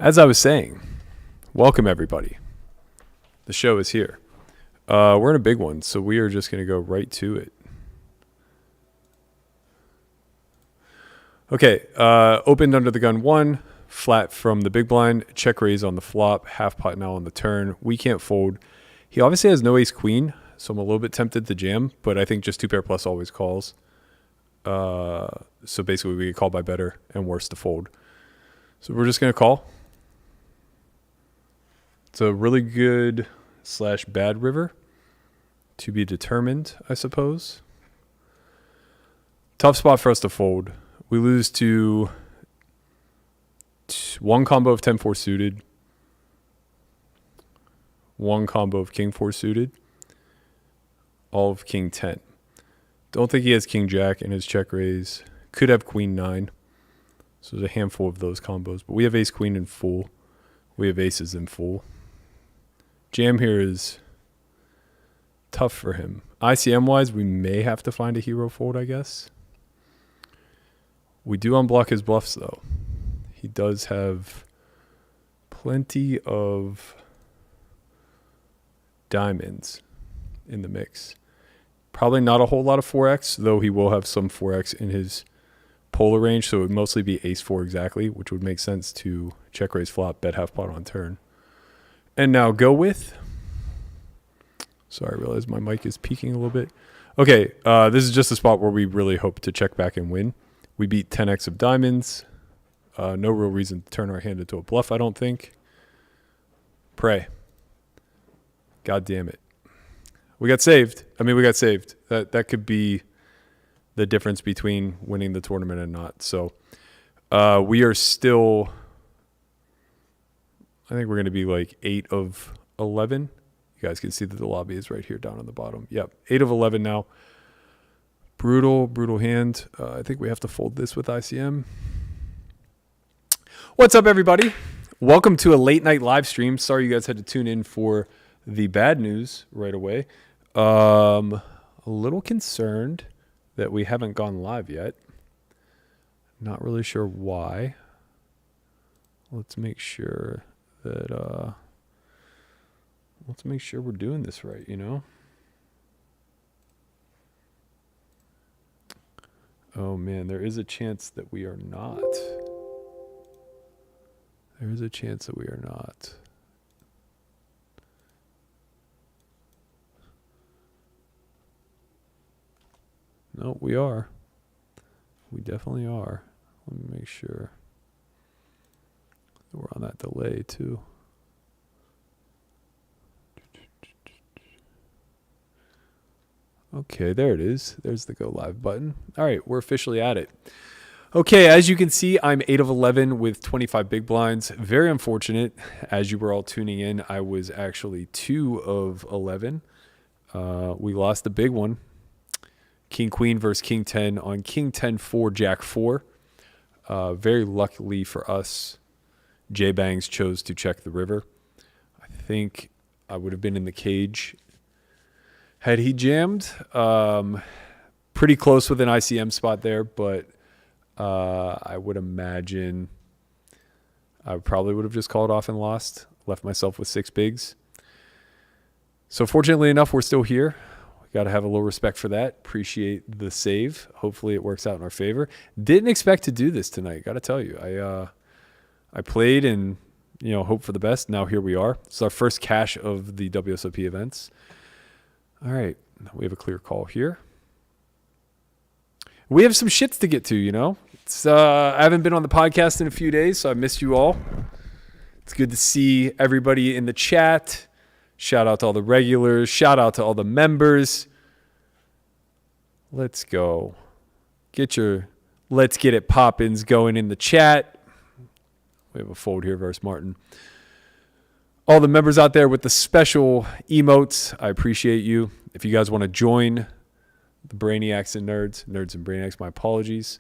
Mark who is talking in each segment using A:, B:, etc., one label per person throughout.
A: As I was saying, welcome everybody. The show is here. We're in a big one, so we are just going to go right to it. Okay, opened under the gun 1, flat from the big blind, check raise on the flop, half pot now on the turn. We can't fold. He obviously has no ace queen, so I'm a little bit tempted to jam, but I think just 2 pair plus always calls. So basically we get called by better and worse to fold. So we're just going to call. It's a really good / bad river to be determined, I suppose. Tough spot for us to fold. We lose to one combo of 10-4 suited, one combo of King-4 suited, all of King-10. Don't think he has King-Jack in his check raise. Could have Queen-9. So there's a handful of those combos. But we have Ace-Queen in full. We have aces in full. Jam here is tough for him. ICM-wise, we may have to find a hero fold, I guess. We do unblock his bluffs, though. He does have plenty of diamonds in the mix. Probably not a whole lot of 4x, though he will have some 4x in his polar range, so it would mostly be ace-4 exactly, which would make sense to check raise flop, bet half pot on turn. And now go with. Sorry, I realize my mic is peaking a little bit. Okay, this is just a spot where we really hope to check back and win. We beat 10x of diamonds. No real reason to turn our hand into a bluff, I don't think. Pray. God damn it. We got saved. We got saved. That could be the difference between winning the tournament and not. So we are still, I think we're going to be like 8 of 11. You guys can see that the lobby is right here down on the bottom. Yep, 8 of 11 now. Brutal hand. I think we have to fold this with ICM. What's up, everybody? Welcome to a late night live stream. Sorry you guys had to tune in for the bad news right away. A little concerned that we haven't gone live yet. Not really sure why. Let's make sure that let's make sure we're doing this right, you know? Oh man, there is a chance that we are not. There is a chance that we are not. No, we are. We definitely are. Let me make sure that we're on that delay too. Okay, there it is. There's the go live button. All right, we're officially at it. Okay, as you can see, I'm 8 of 11 with 25 big blinds. Very unfortunate. As you were all tuning in, I was actually 2 of 11. We lost the big one. King Queen versus King 10 on King 10 4 Jack 4. Very luckily for us, J Bangs chose to check the river. I think I would have been in the cage had he jammed. Pretty close with an ICM spot there, but I would imagine I probably would have just called off and lost, left myself with 6 bigs. So fortunately enough, we're still here. We got to have a little respect for that. Appreciate the save. Hopefully it works out in our favor. Didn't expect to do this tonight. Got to tell you, I played and hope for the best. Now here we are. It's our first cash of the WSOP events. All right, we have a clear call here. We have some shits to get to. It's I haven't been on the podcast in a few days, so I missed you all. It's good to see everybody in the chat. Shout out to all the regulars. Shout out to all the members. Let's go. Get your let's get it poppins going in the chat. We have a fold here versus Martin. All the members out there with the special emotes, I appreciate you. If you guys want to join the Brainiacs and Nerds and Brainiacs, my apologies.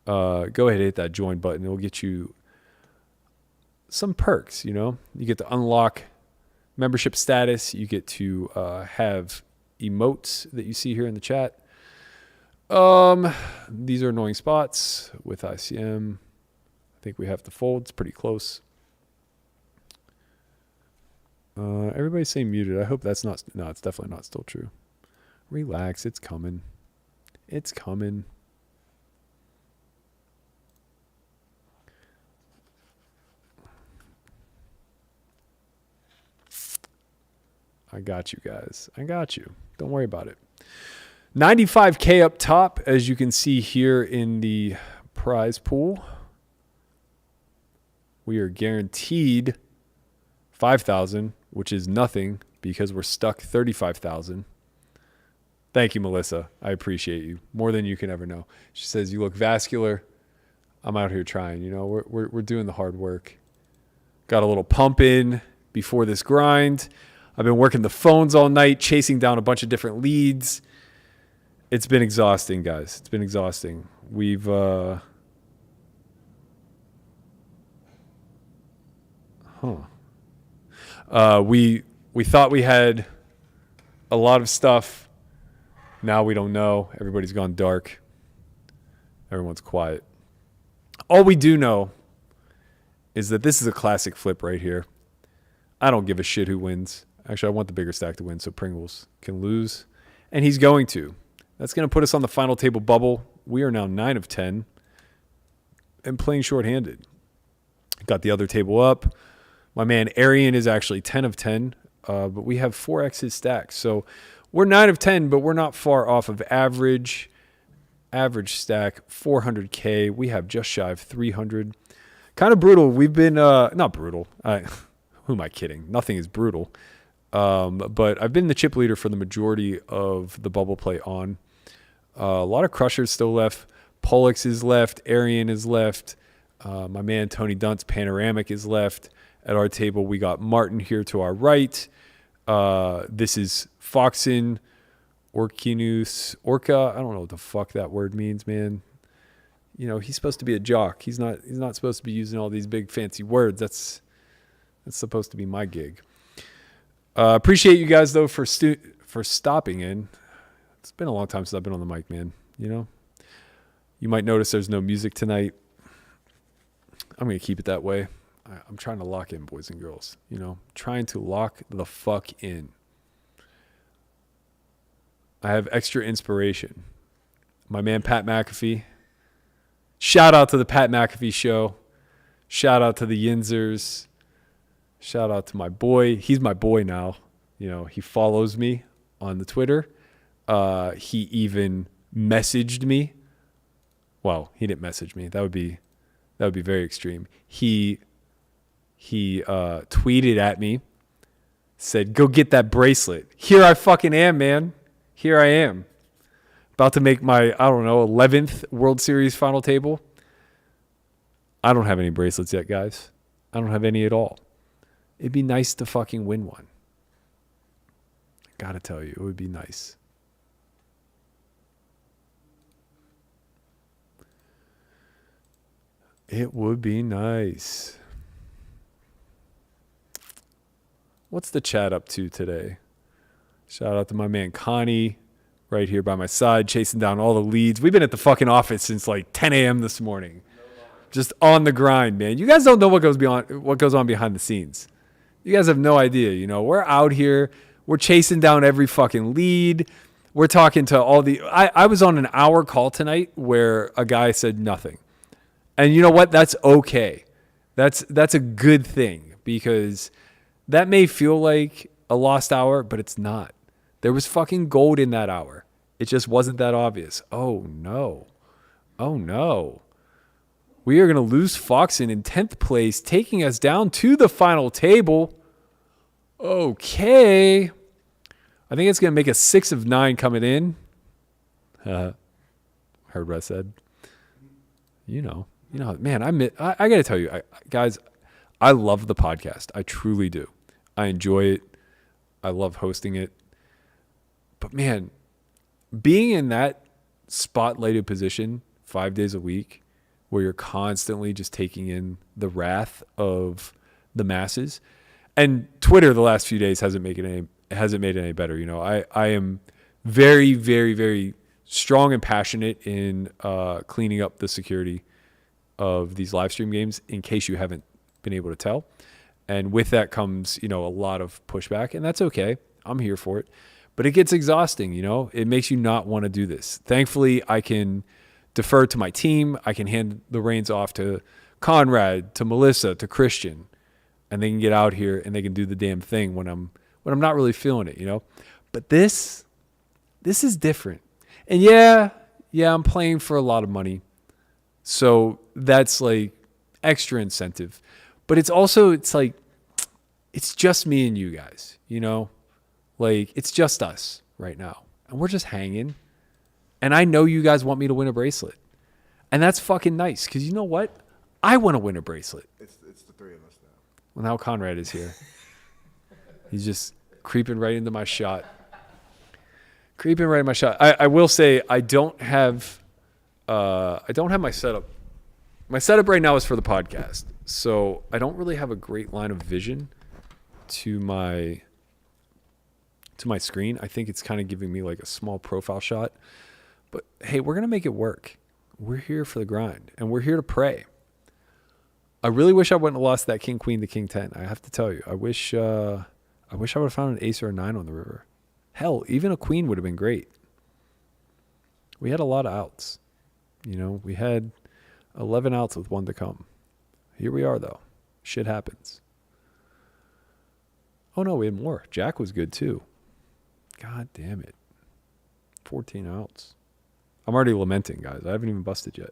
A: Go ahead and hit that join button. It will get you some perks, You get to unlock membership status. You get to have emotes that you see here in the chat. These are annoying spots with ICM. I think we have to fold. It's pretty close. Everybody's saying muted. I hope that's not. No, it's definitely not still true. Relax. It's coming. It's coming. I got you guys. I got you. Don't worry about it. 95K up top, as you can see here in the prize pool. We are guaranteed 5,000, which is nothing because we're stuck 35,000. Thank you, Melissa. I appreciate you more than you can ever know. She says, you look vascular. I'm out here trying. We're doing the hard work. Got a little pump in before this grind. I've been working the phones all night, chasing down a bunch of different leads. It's been exhausting, guys. It's been exhausting. We've we thought we had a lot of stuff. Now we don't know. Everybody's gone dark. Everyone's quiet. All we do know is that this is a classic flip right here. I don't give a shit who wins. Actually, I want the bigger stack to win, so Pringles can lose. And he's going to. That's going to put us on the final table bubble. We are now 9 of 10 and playing shorthanded. Got the other table up. My man Arian is actually 10 of 10, but we have 4x his stacks. So we're 9 of 10, but we're not far off of average. Average stack, 400K. We have just shy of 300. Kind of brutal. We've been, not brutal. Who am I kidding? Nothing is brutal. But I've been the chip leader for the majority of the bubble play on. A lot of crushers still left. Pollux is left. Arian is left. My man Tony Dunt's Panoramic is left. At our table, we got Martin here to our right. This is Foxin, Orkinus, Orca. I don't know what the fuck that word means, man. He's supposed to be a jock. He's not supposed to be using all these big fancy words. That's supposed to be my gig. Appreciate you guys though for stopping in. It's been a long time since I've been on the mic, man. You might notice there's no music tonight. I'm going to keep it that way. I'm trying to lock in, boys and girls. Trying to lock the fuck in. I have extra inspiration. My man Pat McAfee. Shout out to the Pat McAfee show. Shout out to the Yinzers. Shout out to my boy. He's my boy now. He follows me on the Twitter. He even messaged me. Well, he didn't message me. That would be very extreme. He tweeted at me, said, "Go get that bracelet." Here I fucking am, man. Here I am. About to make my, 11th World Series final table. I don't have any bracelets yet, guys. I don't have any at all. It'd be nice to fucking win one. I gotta tell you, it would be nice. It would be nice. What's the chat up to today? Shout out to my man Connie, right here by my side, chasing down all the leads. We've been at the fucking office since like 10 a.m. this morning. Just on the grind, man. You guys don't know what goes on behind the scenes. You guys have no idea. You know, we're out here. We're chasing down every fucking lead. We're talking to all the... I was on an hour call tonight where a guy said nothing. And you know what? That's okay. That's a good thing, because that may feel like a lost hour, but it's not. There was fucking gold in that hour. It just wasn't that obvious. Oh, no. Oh, no. We are going to lose Foxen in 10th place, taking us down to the final table. Okay. I think it's going to make a 6 of 9 coming in. Heard what I said. You know, man, I got to tell you, guys, I love the podcast. I truly do. I enjoy it. I love hosting it. But man, being in that spotlighted position 5 days a week, where you're constantly just taking in the wrath of the masses. And Twitter the last few days hasn't made it any better. You know, I am very, very, very strong and passionate in cleaning up the security of these live stream games, in case you haven't been able to tell. And with that comes, you know, a lot of pushback, and that's okay. I'm here for it. But it gets exhausting, you know. It makes you not want to do this. Thankfully, I can defer to my team. I can hand the reins off to Conrad, to Melissa, to Christian, and they can get out here and they can do the damn thing when I'm not really feeling it, you know. But this is different. And yeah, I'm playing for a lot of money. So that's like extra incentive. But it's like it's just me and you guys, you know? Like, it's just us right now. And we're just hanging. And I know you guys want me to win a bracelet. And that's fucking nice, because you know what? I want to win a bracelet.
B: It's the three of us now.
A: Well, now Conrad is here. He's just creeping right into my shot. I will say I don't have my setup. My setup right now is for the podcast. So I don't really have a great line of vision to my screen. I think it's kind of giving me like a small profile shot. But hey, we're going to make it work. We're here for the grind, and we're here to pray. I really wish I wouldn't have lost that king, queen, to king 10. I have to tell you, I wish I would have found an ace or a 9 on the river. Hell, even a queen would have been great. We had a lot of outs. You know, we had 11 outs with 1 to come. Here we are, though. Shit happens. Oh, no, we had more. Jack was good, too. God damn it. 14 outs. I'm already lamenting, guys. I haven't even busted yet.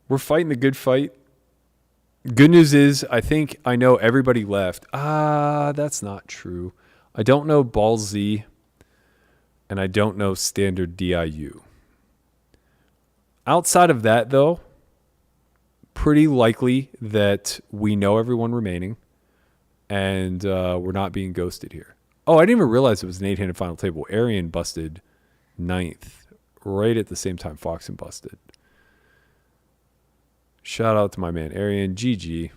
A: We're fighting the good fight. Good news is, I think I know everybody left. That's not true. I don't know Ball Z, and I don't know Standard DIU. Outside of that, though, pretty likely that we know everyone remaining, and we're not being ghosted here. Oh, I didn't even realize it was an 8-handed final table. Arian busted 9th right at the same time Foxen busted. Shout out to my man Arian, GG,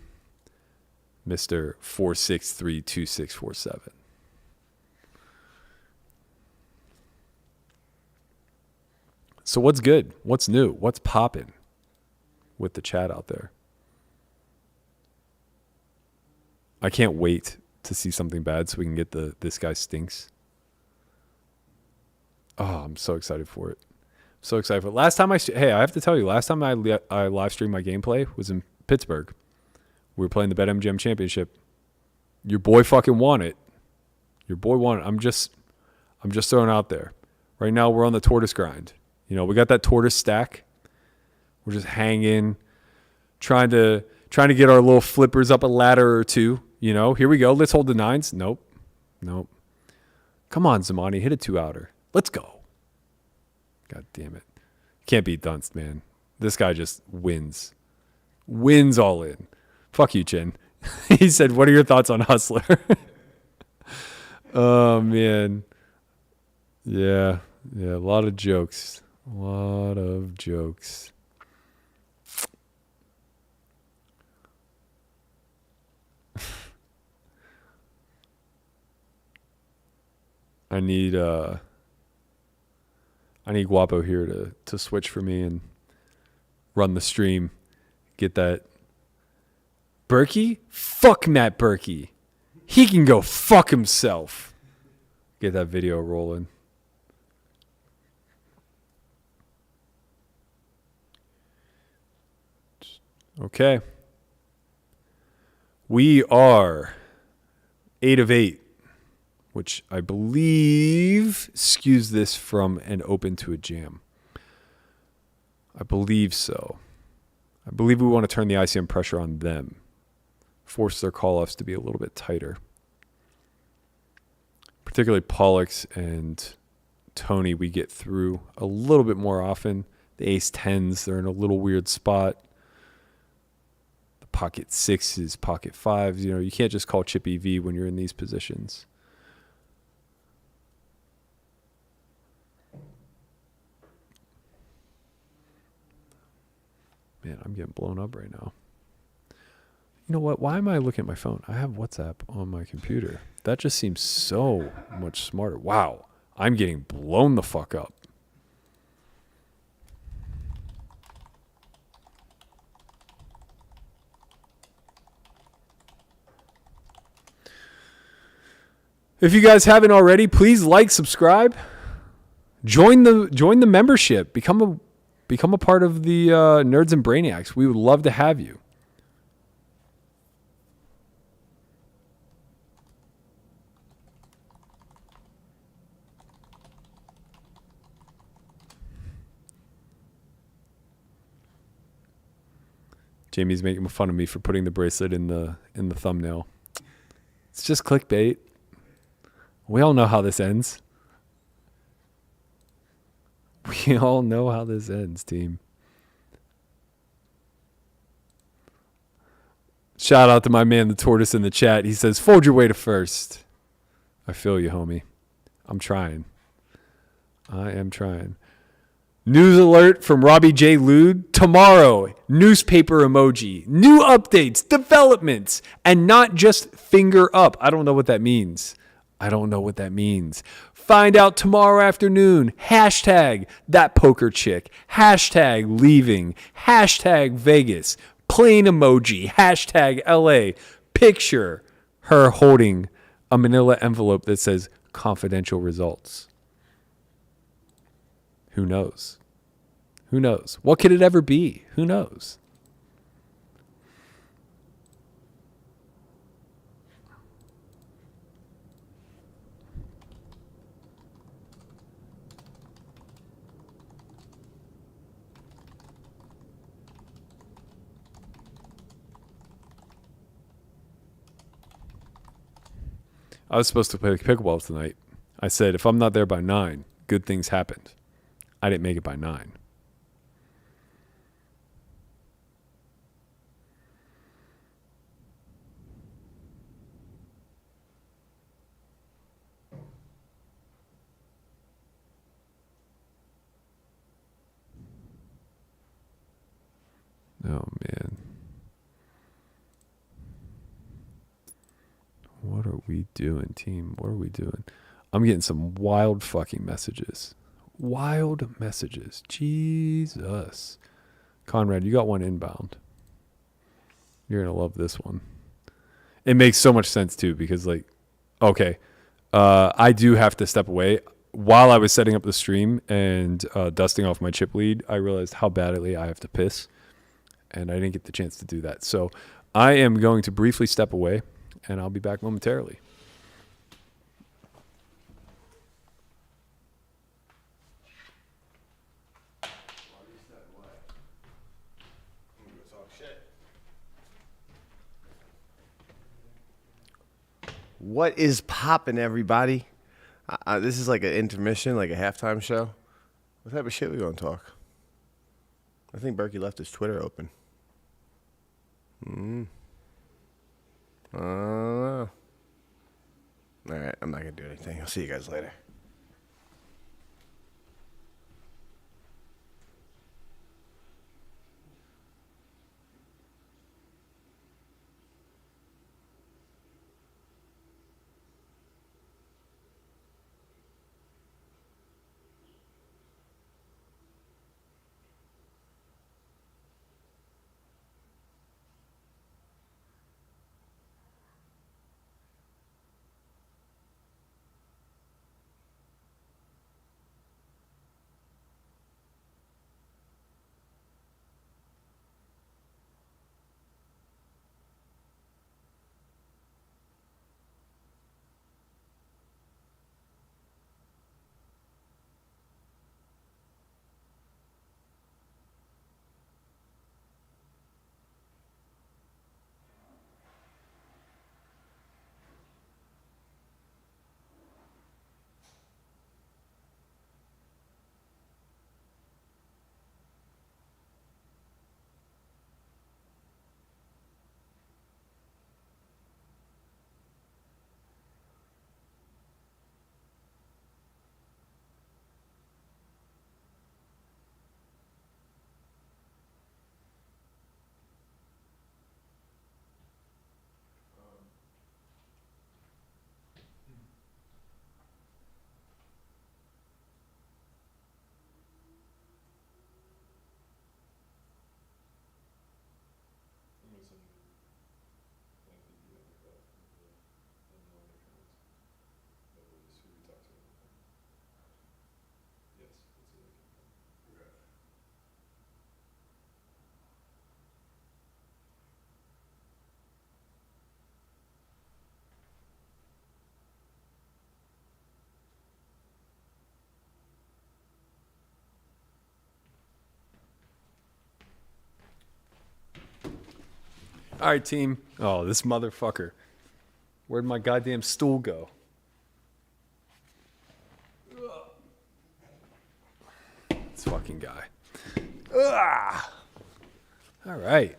A: Mr. 4632647. So what's good? What's new? What's popping with the chat out there? I can't wait to see something bad so we can get this guy stinks. Oh, I'm so excited for it. So excited for it. Last time I have to tell you, last time I live streamed my gameplay was in Pittsburgh. We were playing the BetMGM Championship. Your boy fucking won it. Your boy won it. I'm just throwing it out there. Right now we're on the tortoise grind. You know, we got that tortoise stack. We're just hanging, trying to get our little flippers up a ladder or two. You know, here we go. Let's hold the 9s. Nope. Come on, Zamani, hit a 2-outer. Let's go. God damn it. Can't beat Dunst, man. This guy just wins. Wins all in. Fuck you, Chin. He said, what are your thoughts on Hustler? Oh, man. Yeah. Yeah, a lot of jokes. A lot of jokes. I need Guapo here to switch for me and run the stream. Get that. Berkey? Fuck Matt Berkey. He can go fuck himself. Get that video rolling. Okay. We are 8 of 8, which I believe skews this from an open to a jam. I believe so. I believe we want to turn the ICM pressure on them. Force their call-offs to be a little bit tighter. Particularly Pollux and Tony, we get through a little bit more often. The ace-10s, they're in a little weird spot. The pocket sixes, pocket fives. You know, you can't just call chip EV when you're in these positions. Man, I'm getting blown up right now. You know what? Why am I looking at my phone? I have WhatsApp on my computer. That just seems so much smarter. Wow. I'm getting blown the fuck up. If you guys haven't already, please like, subscribe, join the membership, become a part of the Nerds and Brainiacs. We would love to have you. Jamie's making fun of me for putting the bracelet in the thumbnail. It's just clickbait. We all know how this ends. We all know how this ends, team. Shout out to my man, the tortoise, in the chat. He says, fold your way to first. I feel you, homie. I'm trying. I am trying. News alert from Robbie J. Lude. Tomorrow, newspaper emoji. New updates, developments, and not just finger up. I don't know what that means. Find out tomorrow afternoon. Hashtag that poker chick. Hashtag leaving. Hashtag Vegas. Plain emoji. Hashtag LA. Picture her holding a manila envelope that says confidential results. Who knows? Who knows? What could it ever be? Who knows? I was supposed to play pickleball tonight. I said, if I'm not there by 9, good things happened. I didn't make it by 9. Oh, man. What are we doing, team? What are we doing? I'm getting some wild fucking messages. Wild messages. Jesus. Conrad, you got one inbound. You're going to love this one. It makes so much sense, too, because, like, okay, I do have to step away. While I was setting up the stream and dusting off my chip lead, I realized how badly I have to piss, and I didn't get the chance to do that. So I am going to briefly step away, and I'll be back momentarily.
B: What is poppin', everybody? This is like an intermission, like a halftime show. What type of shit we gonna talk? I think Berkey left his Twitter open. I don't know. All right, I'm not gonna do anything. I'll see you guys later.
A: All right, team. Oh, this motherfucker. Where'd my goddamn stool go? This fucking guy. Ugh. All right.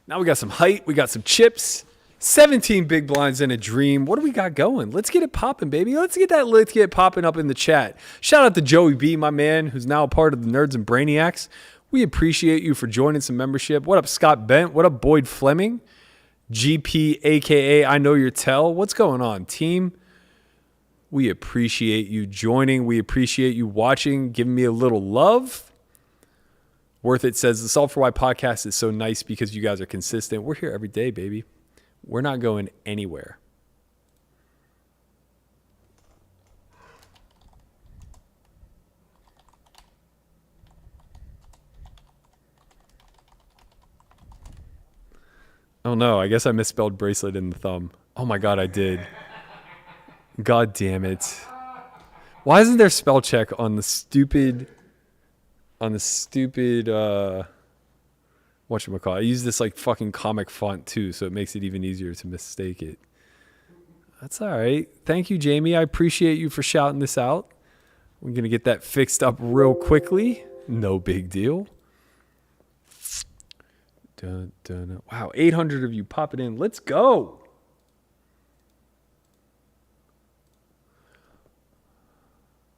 A: Now we got some height. We got some chips. 17 big blinds and a dream. What do we got going? Let's get it popping, baby. Let's get it popping up in the chat. Shout out to Joey B, my man, who's now a part of the Nerds and Brainiacs. We appreciate you for joining some membership. What up, Scott Bent? What up, Boyd Fleming? GP, a.k.a. I Know Your Tell. What's going on, team? We appreciate you joining. We appreciate you watching, giving me a little love. Worth It says, the Solve for Why podcast is so nice because you guys are consistent. We're here every day, baby. We're not going anywhere. Oh no, I guess I misspelled bracelet in the thumb. Oh my God, I did. God damn it. Why isn't there spell check on the stupid whatchamacallit? I use this like fucking comic font too, so it makes it even easier to mistake it. That's all right. Thank you, Jamie. I appreciate you for shouting this out. We're going to get that fixed up real quickly. No big deal. Dun, dun, dun. Wow, 800 of you popping in. Let's go.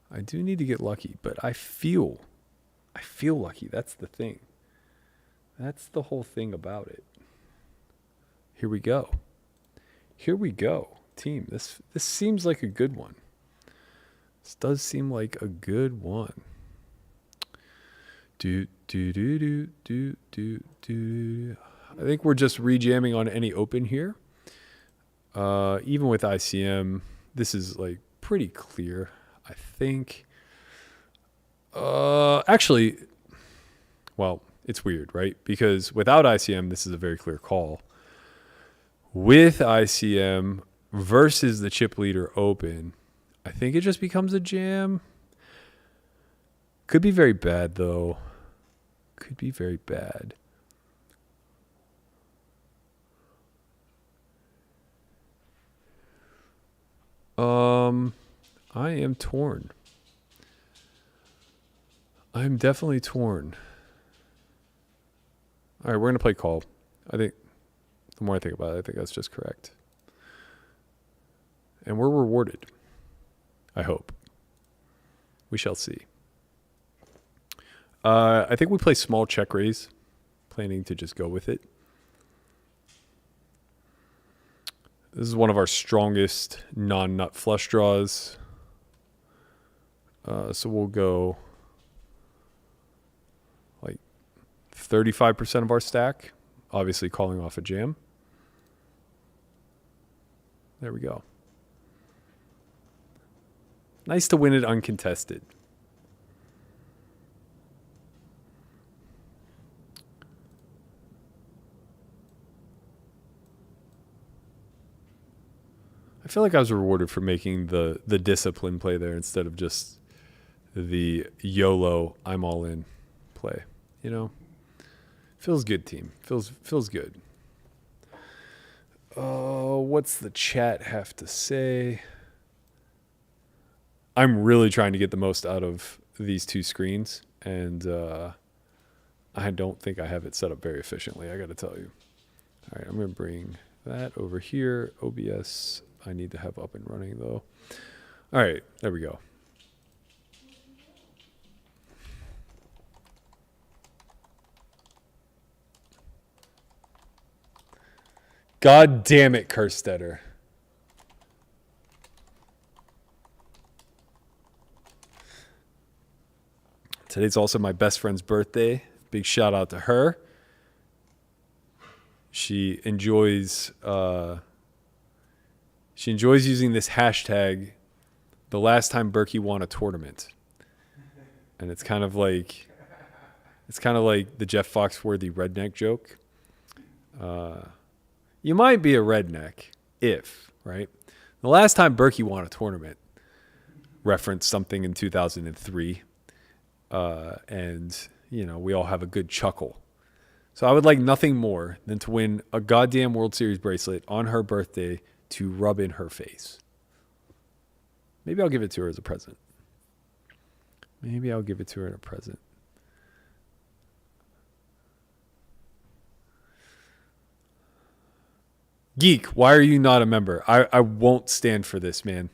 A: I do need to get lucky, but I feel lucky. That's the thing. That's the whole thing about it. Here we go. Team, this seems like a good one. This does seem like a good one. I think we're just rejamming on any open here. Even with ICM, this is like pretty clear, I think. Actually, well, it's weird, right? Because without ICM, this is a very clear call. With ICM versus the chip leader open, I think it just becomes a jam. Could be very bad, though. Could be very bad. I am torn. I'm definitely torn. All right, we're going to play call. I think the more I think about it, I think that's just correct. And we're rewarded. I hope. We shall see. I think we play small check raise, planning to just go with it. This is one of our strongest non-nut flush draws. So we'll go like 35% of our stack, obviously calling off a jam. There we go. Nice to win it uncontested. I feel like I was rewarded for making the discipline play there instead of just the YOLO, I'm all in play. You know? Feels good, team. Feels good. What's the chat have to say? I'm really trying to get the most out of these two screens, and I don't think I have it set up very efficiently, I got to tell you. All right, I'm going to bring that over here. OBS, I need to have up and running, though. All right, there we go. God damn it, Hochstetler. Today's also my best friend's birthday. Big shout out to her. She enjoys using this hashtag, the last time Berkey won a tournament. And it's kind of like the Jeff Foxworthy redneck joke. You might be a redneck if, right? The last time Berkey won a tournament referenced something in 2003. And, you know, we all have a good chuckle So I would like nothing more than to win a goddamn World Series bracelet on her birthday to rub in her face. Maybe I'll give it to her as a present. Maybe I'll give it to her in a present. Geek, why are you not a member? I won't stand for this, man.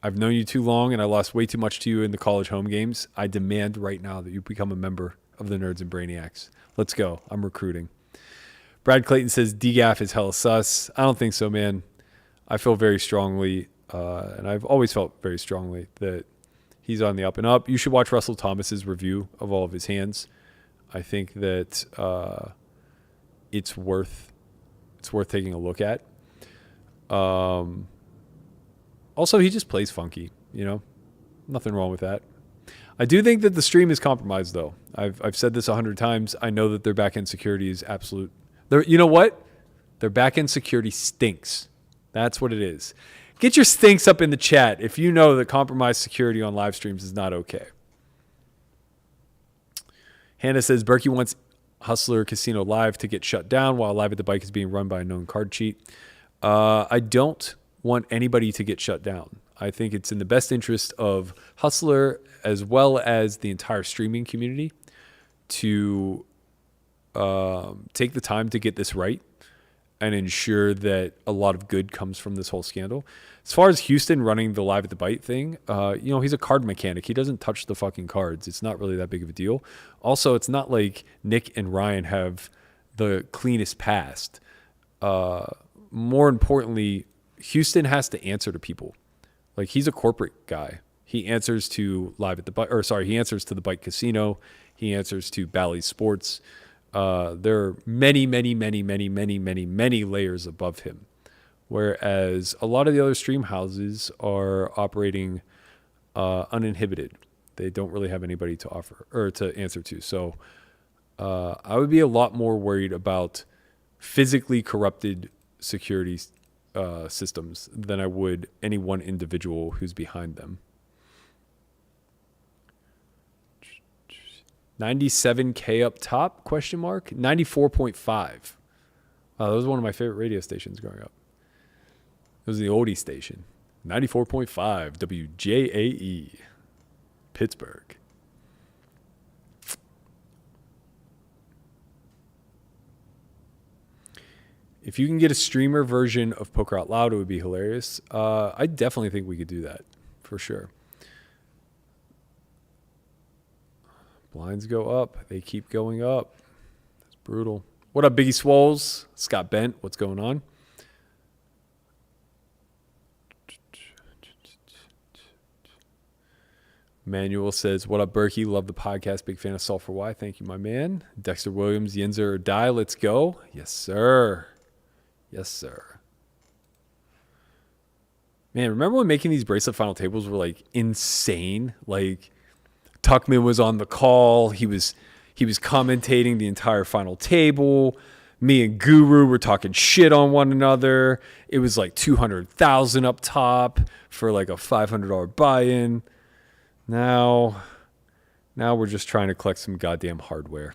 A: I've known you too long, and I lost way too much to you in the college home games. I demand right now that you become a member of the Nerds and Brainiacs. Let's go. I'm recruiting. Brad Clayton says DGAF is hella sus. I don't think so, man. I feel very strongly, and I've always felt very strongly that he's on the up and up. You should watch Russell Thomas's review of all of his hands. I think that it's worth taking a look at. Also, he just plays funky, you know? Nothing wrong with that. I do think that the stream is compromised, though. I've said this 100 times. I know that their back-end security is absolute. You know what? Their back-end security stinks. That's what it is. Get your stinks up in the chat if you know that compromised security on live streams is not okay. Hannah says, Berkey wants Hustler Casino Live to get shut down while Live at the Bike is being run by a known card cheat. I don't want anybody to get shut down. I think it's in the best interest of Hustler as well as the entire streaming community to take the time to get this right and ensure that a lot of good comes from this whole scandal. As far as Houston running the Live at the Bite thing, he's a card mechanic. He doesn't touch the fucking cards. It's not really that big of a deal. Also, it's not like Nick and Ryan have the cleanest past. More importantly, Houston has to answer to people. Like, he's a corporate guy. He answers to he answers to the Bike Casino. He answers to Bally's Sports. There are many, many, many, many, many, many, many layers above him. Whereas a lot of the other stream houses are operating uninhibited. They don't really have anybody to offer or to answer to. So I would be a lot more worried about physically corrupted security systems than I would any one individual who's behind them. 97K up top, question mark? 94.5. That was one of my favorite radio stations growing up. It was the oldie station. 94.5 WJAE, Pittsburgh. If you can get a streamer version of Poker Out Loud, it would be hilarious. I definitely think we could do that, for sure. Blinds go up. They keep going up. That's brutal. What up, Biggie Swoles? Scott Bent, what's going on? Manuel says, what up, Berkey? Love the podcast. Big fan of Salt for Why. Thank you, my man. Dexter Williams, Yinzer or Die. Let's go. Yes, sir. Yes, sir. Man, remember when making these bracelet final tables were like insane? Like, Tuckman was on the call. He was commentating the entire final table. Me and Guru were talking shit on one another. It was like 200,000 up top for like a $500 buy-in. Now we're just trying to collect some goddamn hardware.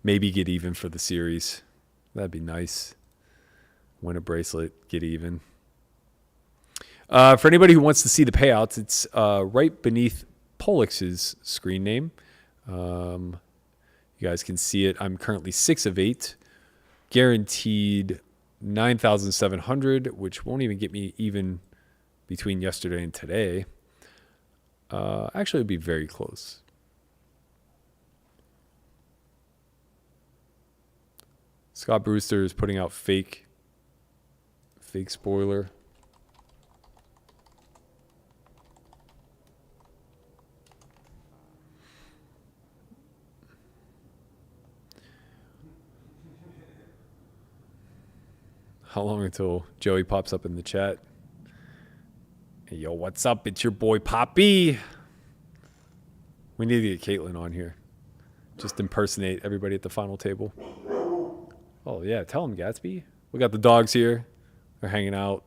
A: Maybe get even for the series. That'd be nice. Win a bracelet, get even. For anybody who wants to see the payouts, it's right beneath Polix's screen name. You guys can see it. I'm currently 6 of 8. Guaranteed 9,700, which won't even get me even between yesterday and today. Actually, it'd be very close. Scott Brewster is putting out fake spoiler. How long until Joey pops up in the chat? Hey, yo, what's up? It's your boy Poppy. We need to get Caitlin on here. Just impersonate everybody at the final table. Oh, yeah. Tell him, Gatsby. We got the dogs here. They're hanging out.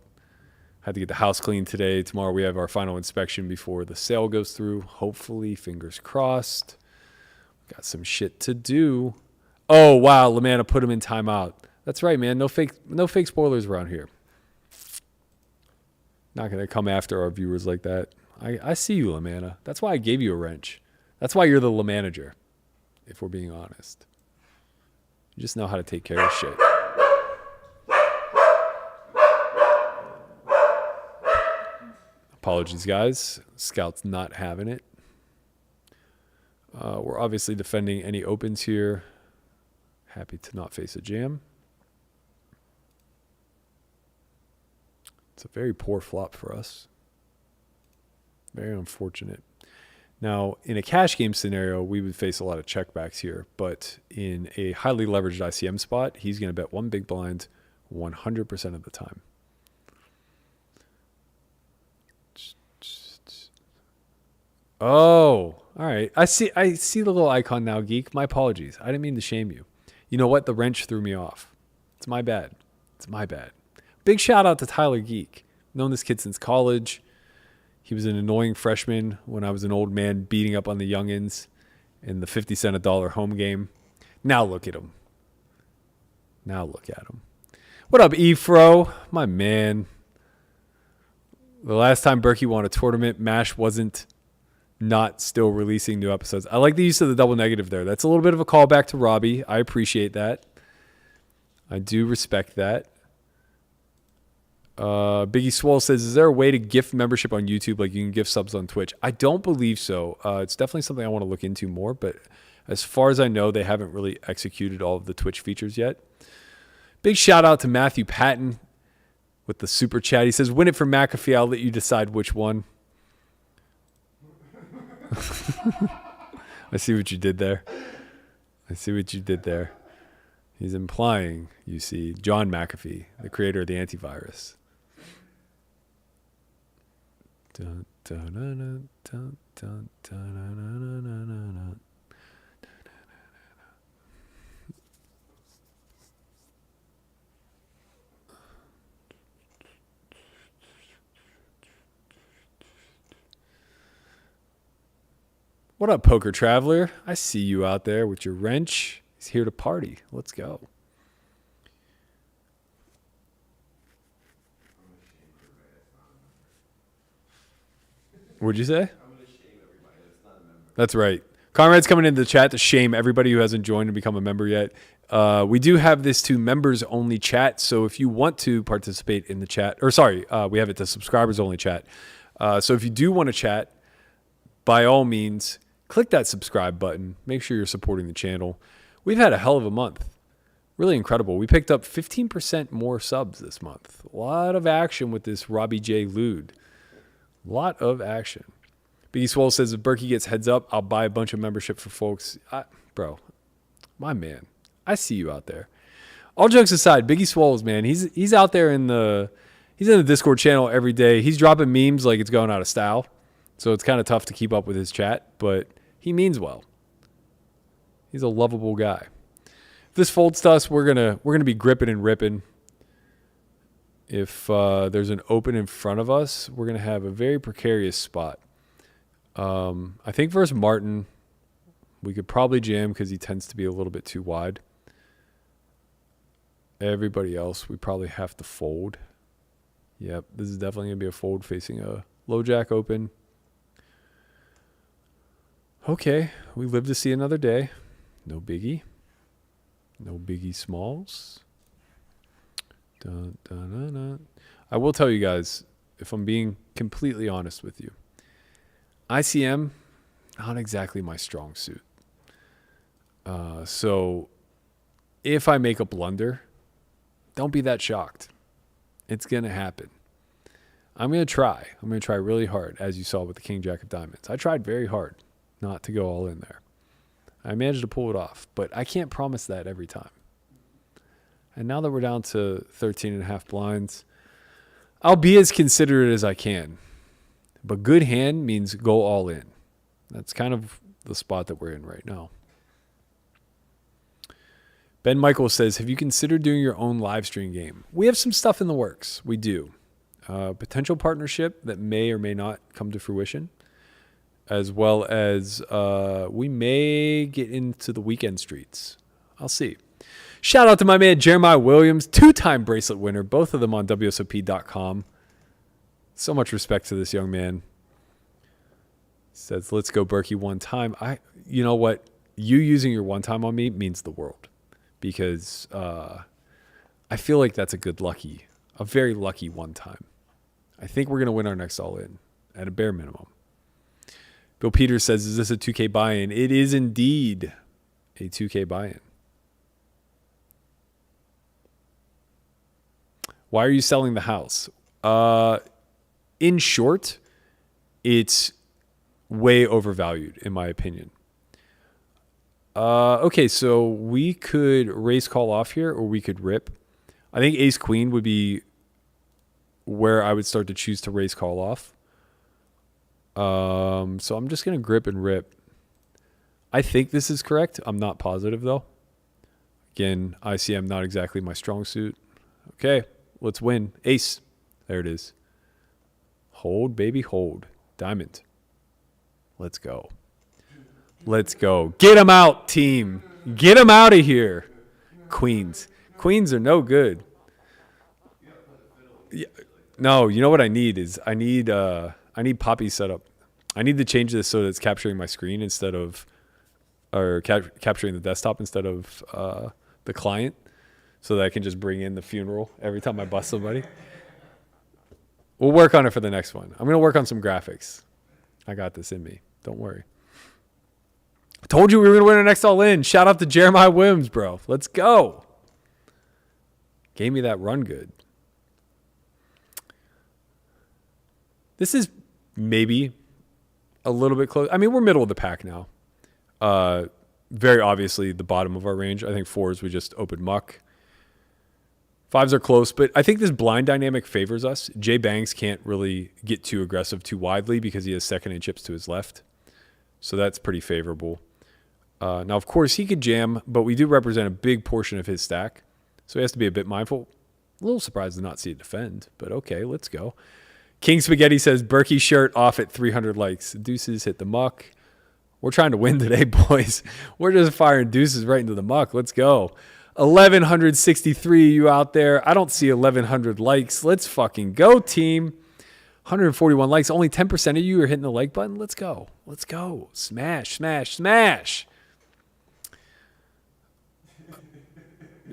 A: Had to get the house cleaned today. Tomorrow we have our final inspection before the sale goes through. Hopefully, fingers crossed. Got some shit to do. Oh, wow. Lamanna put him in timeout. That's right, man. No fake spoilers around here. Not going to come after our viewers like that. I see you, Lamanna. That's why I gave you a wrench. That's why you're the LaManager, if we're being honest. You just know how to take care of shit. Apologies, guys. Scout's not having it. We're obviously defending any opens here. Happy to not face a jam. It's a very poor flop for us. Very unfortunate. Now, in a cash game scenario, we would face a lot of checkbacks here. But in a highly leveraged ICM spot, he's going to bet one big blind 100% of the time. Oh, all right. I see the little icon now, Geek. My apologies. I didn't mean to shame you. You know what? The wrench threw me off. It's my bad. Big shout out to Tyler Geek. Known this kid since college. He was an annoying freshman when I was an old man beating up on the youngins in the 50 cent a dollar home game. Now look at him. What up, Efro? My man. The last time Berkey won a tournament, MASH wasn't not still releasing new episodes. I like the use of the double negative there. That's a little bit of a callback to Robbie. I appreciate that. I do respect that. Biggie Swole says, is there a way to gift membership on YouTube like you can gift subs on Twitch? I don't believe so. It's definitely something I want to look into more, but as far as I know, they haven't really executed all of the Twitch features yet. Big shout out to Matthew Patton with the super chat. He says, win it for McAfee. I'll let you decide which one. I see what you did there. He's implying, you see, John McAfee, the creator of the antivirus. Dun, dun, dun, dun, dun, dun, dun, dun, dun, dun. What up, Poker Traveler? I see you out there with your wrench. He's here to party. Let's go. What'd you say? I'm going to shame everybody that's not a member. That's right. Conrad's coming into the chat to shame everybody who hasn't joined and become a member yet. We do have this to members only chat. So if you want to participate in the chat, we have it to subscribers only chat. So if you do want to chat, by all means, click that subscribe button. Make sure you're supporting the channel. We've had a hell of a month. Really incredible. We picked up 15% more subs this month. A lot of action with this Robbie J. Lude. A lot of action. Biggie Swole says, if Berkey gets heads up, I'll buy a bunch of membership for folks. Bro, my man. I see you out there. All jokes aside, Biggie Swoles, man, he's out there in the Discord channel every day. He's dropping memes like it's going out of style. So it's kind of tough to keep up with his chat, but he means well. He's a lovable guy. If this folds to us, we're gonna be gripping and ripping. If there's an open in front of us, we're gonna have a very precarious spot. I think versus Martin, we could probably jam because he tends to be a little bit too wide. Everybody else, we probably have to fold. Yep, this is definitely gonna be a fold facing a low jack open. Okay, we live to see another day. No biggie. No biggie smalls. Dun, dun, dun, dun. I will tell you guys, if I'm being completely honest with you, ICM, not exactly my strong suit. So if I make a blunder, don't be that shocked. It's going to happen. I'm going to try. I'm going to try really hard, as you saw with the King Jack of Diamonds. I tried very hard not to go all in there. I managed to pull it off, but I can't promise that every time. And now that we're down to 13.5 blinds, I'll be as considerate as I can. But good hand means go all in. That's kind of the spot that we're in right now. Ben Michael says, have you considered doing your own live stream game? We have some stuff in the works. We do. Potential partnership that may or may not come to fruition, as well as we may get into the weekend streets. I'll see. Shout out to my man Jeremiah Williams, 2-time bracelet winner, both of them on WSOP.com. So much respect to this young man. Says, let's go Berkey one time. You know what? You using your one time on me means the world, because I feel like that's a very lucky one time. I think we're going to win our next all-in at a bare minimum. Bill Peters says, is this a 2K buy-in? It is indeed a 2K buy-in. Why are you selling the house? In short, it's way overvalued, in my opinion. Okay, so we could raise call off here, or we could rip. I think ace queen would be where I would start to choose to raise call off. So I'm just going to grip and rip. I think this is correct. I'm not positive, though. Again, ICM not exactly my strong suit. Okay, let's win. Ace. There it is. Hold, baby, hold. Diamond. Let's go. Let's go. Get them out, team. Get them out of here. Queens. Queens are no good. Yeah. No, you know what I need is I need Poppy set up. I need to change this so that it's capturing my screen instead of, or capturing the desktop instead of the client, so that I can just bring in the funeral every time I bust somebody. We'll work on it for the next one. I'm going to work on some graphics. I got this in me. Don't worry. I told you we were going to win our next all-in. Shout out to Jeremiah Williams, bro. Let's go. Gave me that run good. This is maybe a little bit close. I mean, we're middle of the pack now. Very obviously the bottom of our range. I think 4s we just opened muck. 5s are close, but I think this blind dynamic favors us. Jay Bangs can't really get too aggressive too widely because he has second and chips to his left. So that's pretty favorable. Now, of course, he could jam, but we do represent a big portion of his stack. So he has to be a bit mindful. A little surprised to not see it defend, but okay, let's go. King Spaghetti says, Berkey shirt off at 300 likes. Deuces hit the muck. We're trying to win today, boys. We're just firing deuces right into the muck. Let's go. 1,163 you out there. I don't see 1,100 likes. Let's fucking go, team. 141 likes. Only 10% of you are hitting the like button. Let's go. Let's go. Smash, smash, smash.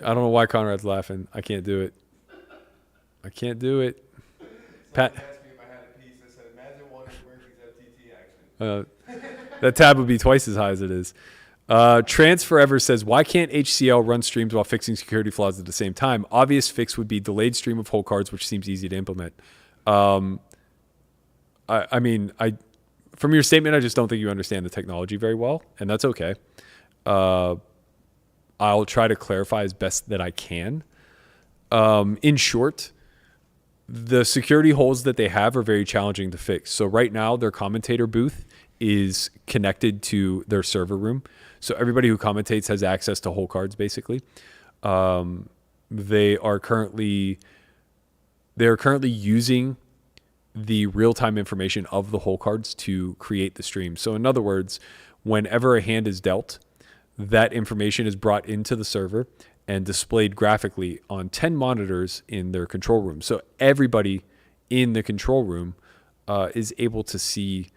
A: I don't know why Conrad's laughing. I can't do it. I can't do it. Pat
B: asked me if I had a piece. I said, imagine one of Berkey's FTT action.
A: That tab would be twice as high as it is. Trans Forever says, why can't HCL run streams while fixing security flaws at the same time? Obvious fix would be delayed stream of whole cards, which seems easy to implement. I mean, from your statement, I just don't think you understand the technology very well, and that's okay. I'll try to clarify as best that I can. In short, the security holes that they have are very challenging to fix. So right now, their commentator booth is connected to their server room. So everybody who commentates has access to whole cards, basically. They are currently using the real-time information of the whole cards to create the stream. So in other words, whenever a hand is dealt, that information is brought into the server and displayed graphically on 10 monitors in their control room. So everybody in the control room is able to see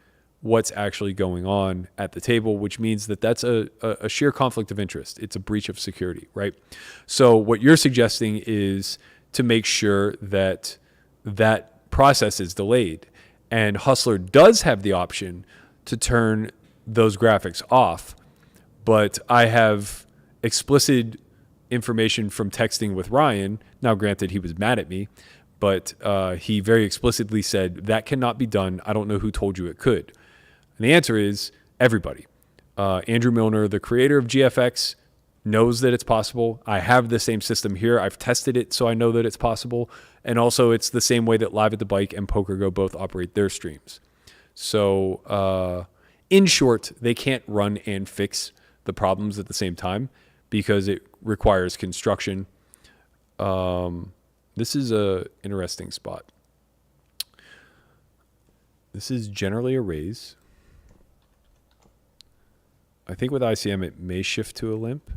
A: what's actually going on at the table, which means that that's a sheer conflict of interest. It's a breach of security, right? So what you're suggesting is to make sure that that process is delayed. And Hustler does have the option to turn those graphics off, but I have explicit information from texting with Ryan. Now, granted, he was mad at me, but he very explicitly said, that cannot be done. I don't know who told you it could. And the answer is everybody. Andrew Milner, the creator of GFX, knows that it's possible. I have the same system here. I've tested it, so I know that it's possible. And also, it's the same way that Live at the Bike and PokerGo both operate their streams. So, in short, they can't run and fix the problems at the same time because it requires construction. This is a interesting spot. This is generally a raise. I think with ICM it may shift to a limp,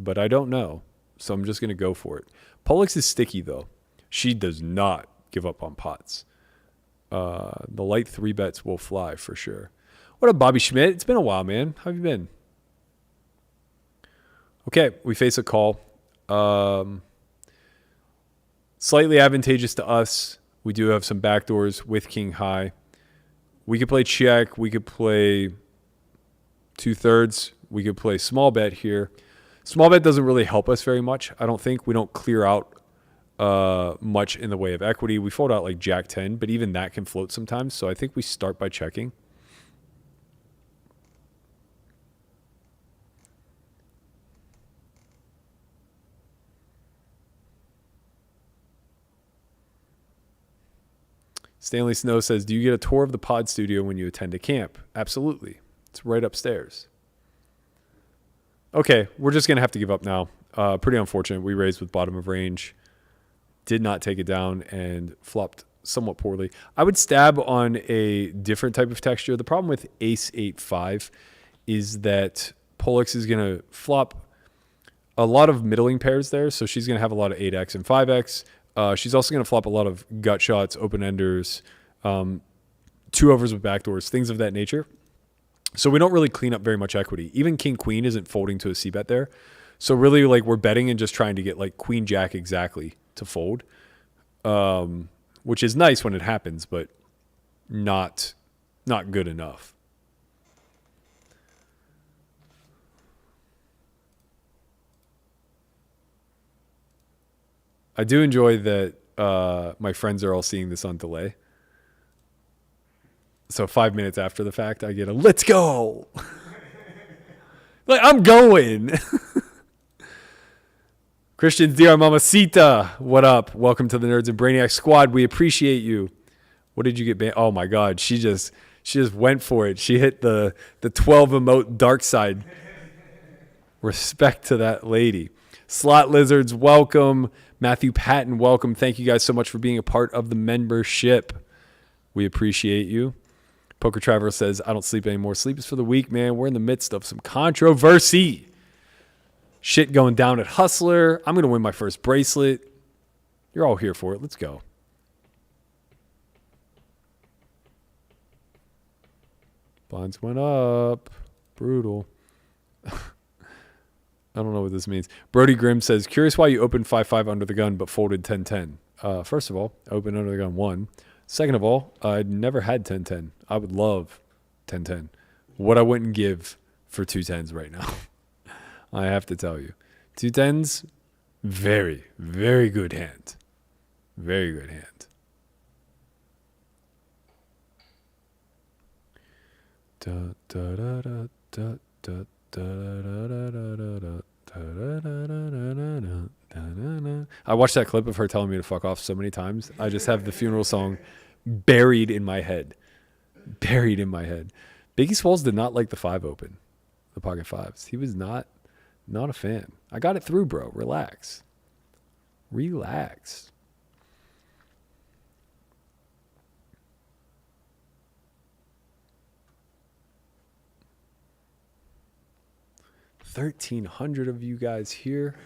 A: but I don't know. So I'm just going to go for it. Pollux is sticky, though. She does not give up on pots. The light 3-bets will fly for sure. What up, Bobby Schmidt? It's been a while, man. How have you been? Okay, we face a call. Slightly advantageous to us. We do have some backdoors with king high. We could play check. We could play 2/3. We could play small bet here. Small bet doesn't really help us very much. I don't think. We don't clear out much in the way of equity. We fold out like Jack 10, but even that can float sometimes. So I think we start by checking. Stanley Snow says, do you get a tour of the pod studio when you attend a camp? Absolutely. It's right upstairs. Okay, we're just going to have to give up now. Pretty unfortunate. We raised with bottom of range. Did not take it down and flopped somewhat poorly. I would stab on a different type of texture. The problem with ace 8-5 is that Pollux is going to flop a lot of middling pairs there. So she's going to have a lot of 8x and 5x. She's also going to flop a lot of gut shots, open-enders, 2-overs with backdoors, things of that nature. So we don't really clean up very much equity. Even king-queen isn't folding to a c-bet there. So really, like, we're betting and just trying to get, like, queen-jack exactly to fold, which is nice when it happens, but not good enough. I do enjoy that my friends are all seeing this on delay. So 5 minutes after the fact, I get a let's go. Like, I'm going. Christian's DR Mamacita. What up? Welcome to the Nerds and Brainiac Squad. We appreciate you. What did you get banned? Oh my God. She just went for it. She hit the 12 emote dark side. Respect to that lady. Slot Lizards, welcome. Matthew Patton, welcome. Thank you guys so much for being a part of the membership. We appreciate you. Poker Traveler says, I don't sleep anymore. Sleep is for the weak, man. We're in the midst of some controversy. Shit going down at Hustler. I'm going to win my first bracelet. You're all here for it. Let's go. Blinds went up. Brutal. I don't know what this means. Brody Grimm says, curious why you opened 5-5 under the gun but folded 10-10. First of all, I opened under the gun 1. Second of all, I'd never had 10-10. I would love 10-10. What I wouldn't give for 2 10s right now. I have to tell you. 2 10s, very, very good hand. Very good hand. Da, da, da, da, da, da, I watched that clip of her telling me to fuck off so many times. I just have the funeral song buried in my head. Buried in my head. Biggie Smalls did not like the 5 open. The pocket 5s. He was not a fan. I got it through, bro. Relax. Relax. $1,300 of you guys here.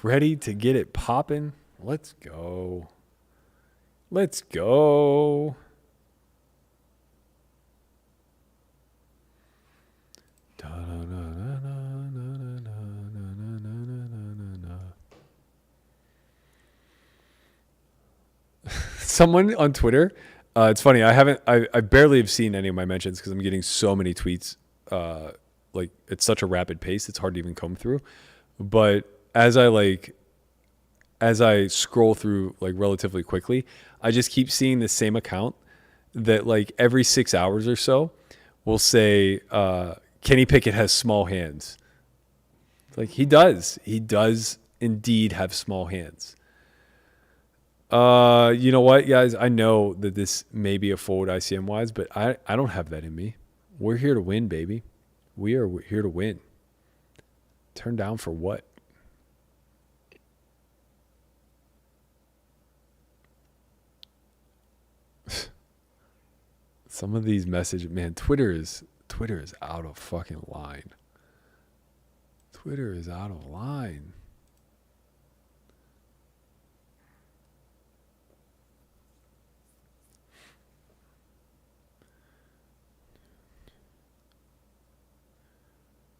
A: Ready to get it popping? Let's go. Let's go. Someone on Twitter, it's funny, I barely have seen any of my mentions because I'm getting so many tweets. Like, it's such a rapid pace, it's hard to even comb through. But as I scroll through like relatively quickly, I just keep seeing the same account that like every 6 hours or so will say, Kenny Pickett has small hands. Like, he does indeed have small hands. You know what, guys? I know that this may be a fold ICM wise, but I don't have that in me. We're here to win, baby. We are here to win. Turn down for what? Some of these messages, man, Twitter is out of fucking line. Twitter is out of line.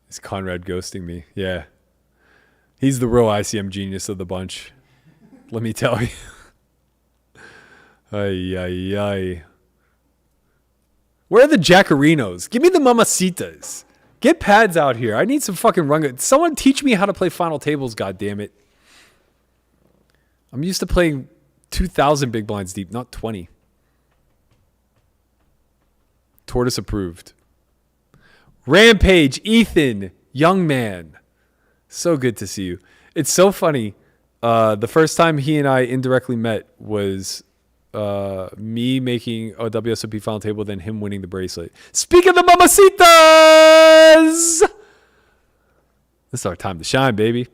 A: Is Conrad ghosting me? Yeah. He's the real ICM genius of the bunch. Let me tell you. Ay, ay, ay. Where are the Jackarinos? Give me the Mamacitas. Get pads out here. I need some fucking run. Someone teach me how to play final tables, goddammit. I'm used to playing 2,000 big blinds deep, not 20. Tortoise approved. Rampage, Ethan, young man. So good to see you. It's so funny. The first time he and I indirectly met was me making a WSOP final table, then him winning the bracelet. Speak of the Mamacitas! This is our time to shine, baby.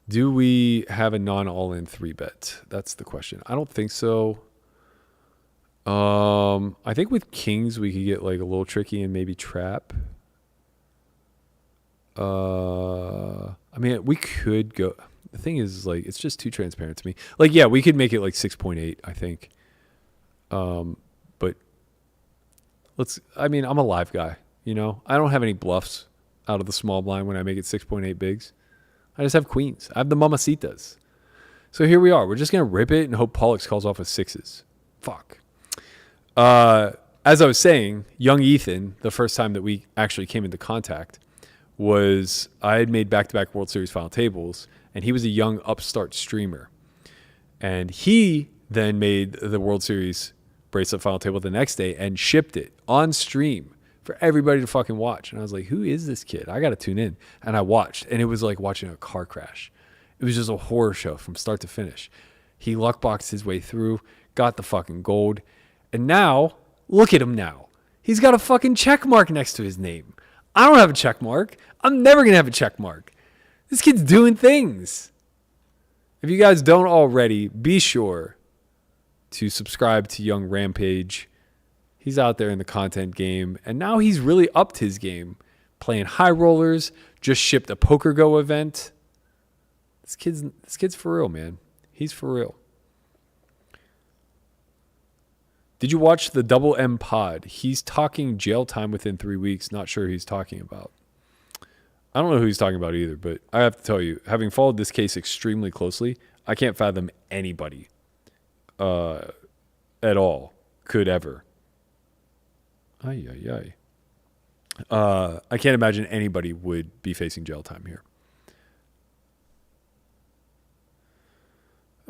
A: Do we have a non-all-in 3-bet? That's the question. I don't think so. I think with kings we could get like a little tricky and maybe trap. I mean, we could go. The thing is, like, it's just too transparent to me. Like, yeah, we could make it like 6.8, I think. But I mean, I'm a live guy, you know? I don't have any bluffs out of the small blind when I make it 6.8 bigs. I just have queens. I have the Mamacitas. So here we are. We're just going to rip it and hope Pollux calls off with sixes. Fuck. As I was saying, young Ethan, the first time that we actually came into contact, was I had made back-to-back World Series final tables, and he was a young upstart streamer. And he then made the World Series bracelet final table the next day and shipped it on stream for everybody to fucking watch. And I was like, who is this kid? I got to tune in. And I watched, and it was like watching a car crash. It was just a horror show from start to finish. He luckboxed his way through, got the fucking gold. And now, look at him now. He's got a fucking check mark next to his name. I don't have a check mark. I'm never going to have a check mark. This kid's doing things. If you guys don't already, be sure to subscribe to Young Rampage. He's out there in the content game, and now he's really upped his game, playing high rollers, just shipped a Poker Go event. This kid's for real, man. He's for real. Did you watch the Double M pod? He's talking jail time within 3 weeks. Not sure who he's talking about. I don't know who he's talking about either, but I have to tell you, having followed this case extremely closely, I can't fathom anybody at all could ever. I can't imagine anybody would be facing jail time here.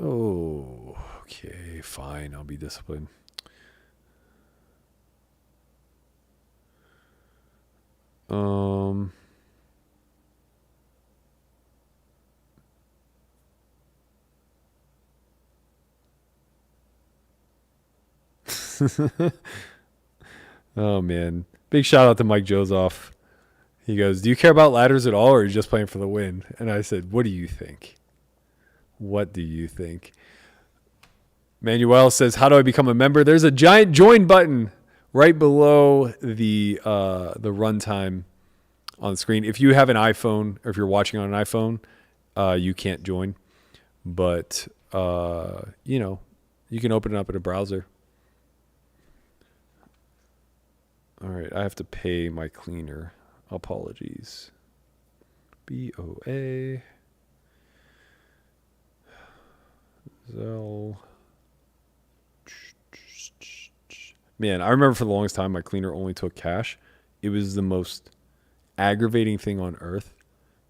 A: Oh, okay, fine. I'll be disciplined. Oh man, big shout out to Mike Jozoff. He goes, do you care about ladders at all, or are you just playing for the win? And I said, what do you think? What do you think? Manuel says, how do I become a member? There's a giant join button right below the runtime on the screen. If you have an iPhone, or if you're watching on an iPhone, you can't join. But, you know, you can open it up in a browser. All right, I have to pay my cleaner. Apologies. BOA. Zell. Man, I remember for the longest time my cleaner only took cash. It was the most aggravating thing on earth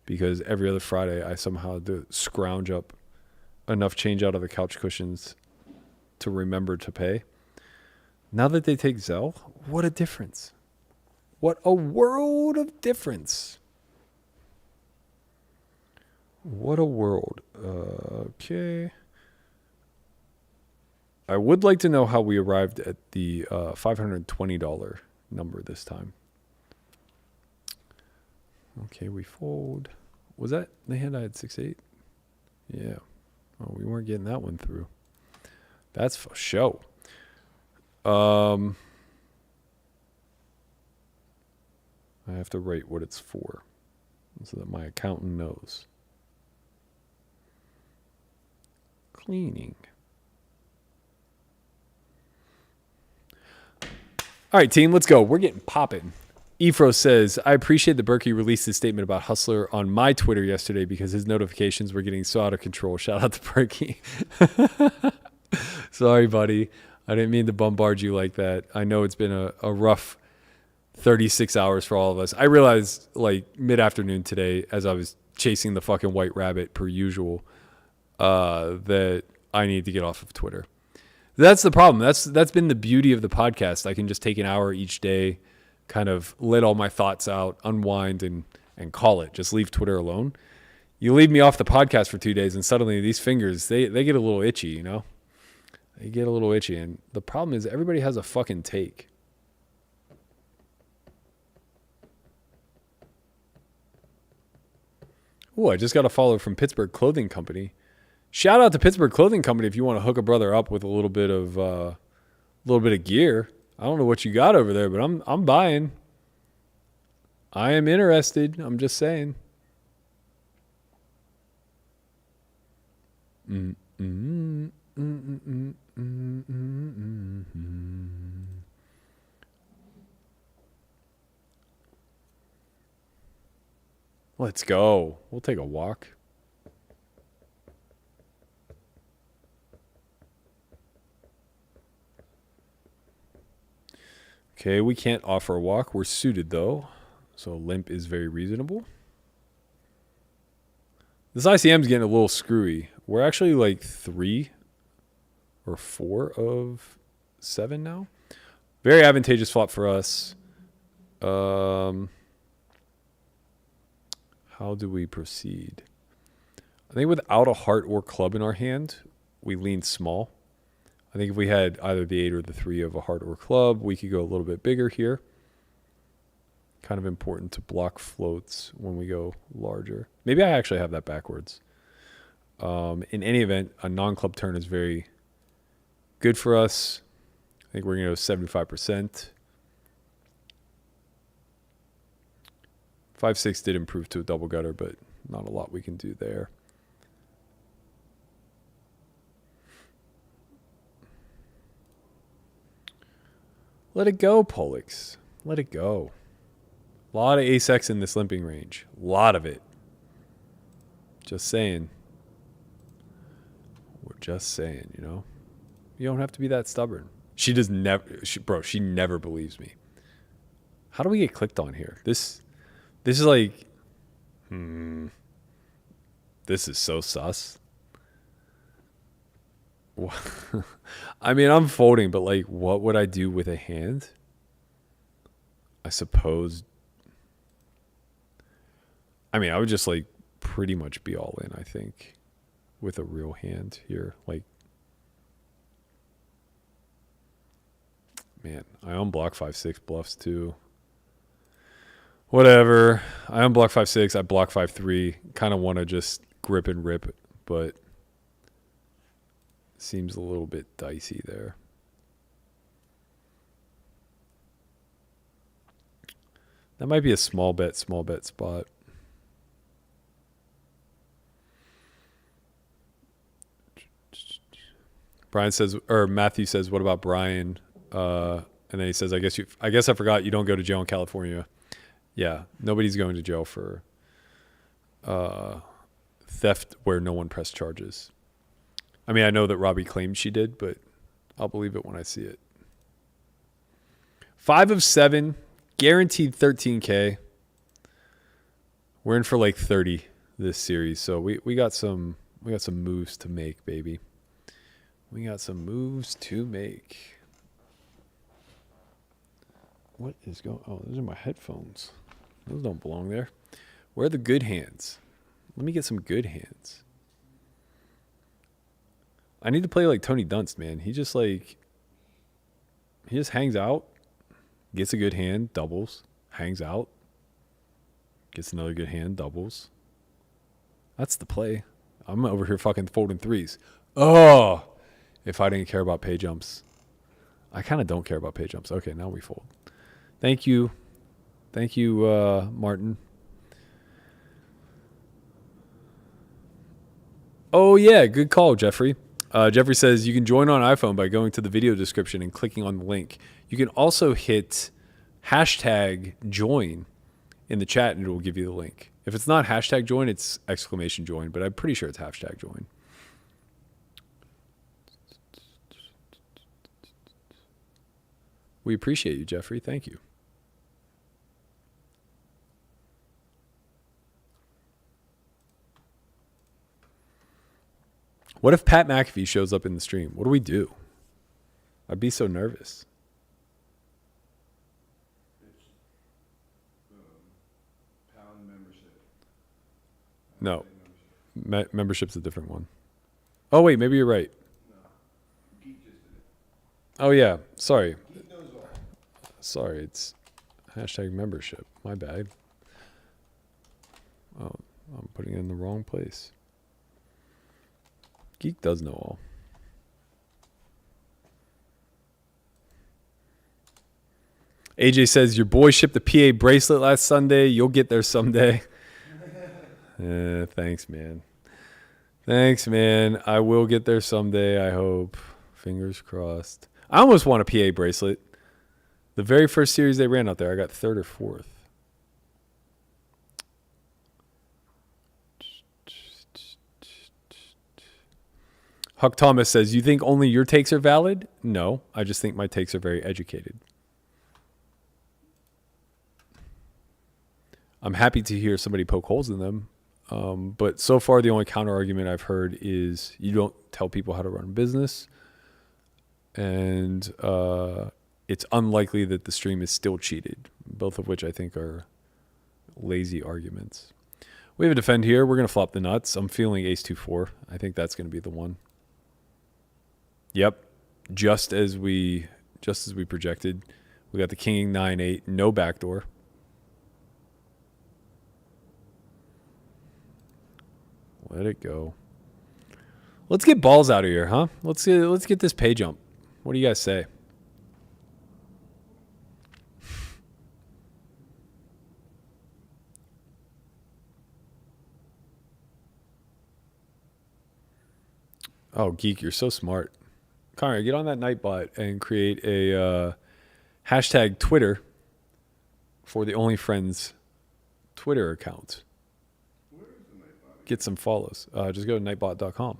A: because every other Friday I somehow had to scrounge up enough change out of the couch cushions to remember to pay. Now that they take Zelle, what a difference. What a world of difference. What a world. Okay. I would like to know how we arrived at the $520 number this time. Okay, we fold. Was that the hand I had 6-8? Yeah. Oh, we weren't getting that one through. That's for show. I have to write what it's for. so that my accountant knows. Cleaning. All right, team, let's go. We're getting popping. Efro says, I appreciate that Berkey released his statement about Hustler on my Twitter yesterday because his notifications were getting so out of control. Shout out to Berkey. Sorry, buddy. I didn't mean to bombard you like that. I know it's been a rough 36 hours for all of us. I realized like mid-afternoon today as I was chasing the fucking white rabbit per usual that I need to get off of Twitter. That's the problem. That's been the beauty of the podcast. I can just take an hour each day, kind of let all my thoughts out, unwind, and call it. Just leave Twitter alone. You leave me off the podcast for 2 days, and suddenly these fingers, they get a little itchy, you know? They get a little itchy. And the problem is everybody has a fucking take. Oh, I just got a follow from Pittsburgh Clothing Company. Shout out to Pittsburgh Clothing Company if you want to hook a brother up with a little bit of gear. I don't know what you got over there, but I'm buying. I am interested. I'm just saying. Let's go. We'll take a walk. Okay, we can't offer a walk. We're suited, though. So limp is very reasonable. This ICM is getting a little screwy. We're actually like 3 or 4 of 7 now. Very advantageous flop for us. How do we proceed? I think without a heart or club in our hand, we lean small. I think if we had either the 8 or the 3 of a heart or club, we could go a little bit bigger here. Kind of important to block floats when we go larger. Maybe I actually have that backwards. In any event, a non-club turn is very good for us. I think we're going to go 75%. 5-6 did improve to a double gutter, but not a lot we can do there. Let it go, Pollux. Let it go. A lot of ace-X in this limping range. A lot of it. Just saying. We're just saying, you know. You don't have to be that stubborn. She does never, she never believes me. How do we get clicked on here? This is like, this is so sus. I mean, I'm folding, but like, what would I do with a hand? I suppose. I mean, I would just like pretty much be all in, I think, with a real hand here. Like, man, I unblock 5-6 bluffs too. Whatever. I unblock 5-6. I block 5-3. Kind of want to just grip and rip, but seems a little bit dicey there. That might be a small bet spot. Brian says, or Matthew says, what about Brian? And then he says, I guess I forgot you don't go to jail in California. Yeah, nobody's going to jail for theft where no one pressed charges. I mean, I know that Robbie claimed she did, but I'll believe it when I see it. 5 of 7, guaranteed 13K. We're in for like 30 this series, so we got some moves to make, baby. We got some moves to make. What is going? Oh, those are my headphones. Those don't belong there. Where are the good hands? Let me get some good hands. I need to play like Tony Dunst, man. He just hangs out, gets a good hand, doubles, hangs out, gets another good hand, doubles. That's the play. I'm over here fucking folding threes. Oh, if I didn't care about pay jumps. I kind of don't care about pay jumps. Okay, now we fold. Thank you. Thank you, Martin. Oh, yeah. Good call, Jeffrey. Jeffrey says you can join on iPhone by going to the video description and clicking on the link. You can also hit hashtag join in the chat and it will give you the link. If it's not hashtag join, it's exclamation join, but I'm pretty sure it's hashtag join. We appreciate you, Jeffrey. Thank you. What if Pat McAfee shows up in the stream? What do we do? I'd be so nervous.
B: Pound membership.
A: No. Membership's a different one. Oh, wait. Maybe you're right.
B: No. Geek just did it.
A: Oh, yeah. Sorry.
B: Geek knows all.
A: Sorry. It's hashtag membership. My bad. Oh, I'm putting it in the wrong place. Geek does know all. AJ says, your boy shipped the PA bracelet last Sunday. You'll get there someday. Thanks, man. Thanks, man. I will get there someday, I hope. Fingers crossed. I almost won a PA bracelet. The very first series they ran out there, I got third or fourth. Huck Thomas says, you think only your takes are valid? No, I just think my takes are very educated. I'm happy to hear somebody poke holes in them. But so far, the only counter argument I've heard is you don't tell people how to run a business. And it's unlikely that the stream is still cheated, both of which I think are lazy arguments. We have a defend here. We're going to flop the nuts. I'm feeling ace-2-4. I think that's going to be the one. Yep. Just as we projected. We got the king 9-8, no backdoor. Let it go. Let's get balls out of here, huh? Let's get this pay jump. What do you guys say? Oh, Geek, you're so smart. Connor, get on that Nightbot and create a hashtag Twitter for the OnlyFriends Twitter account.
B: Where is the Nightbot?
A: Get some follows. Just go to nightbot.com.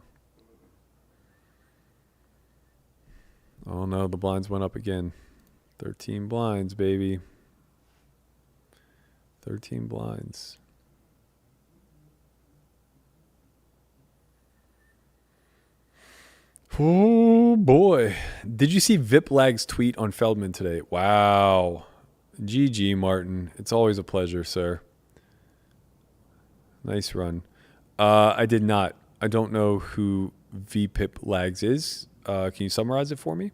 A: Oh, no, the blinds went up again. 13 blinds, baby. 13 blinds. Oh, boy. Did you see Vip Lag's tweet on Feldman today? Wow. GG, Martin. It's always a pleasure, sir. Nice run. I did not. I don't know who VPip Lags is. Can you summarize it for me?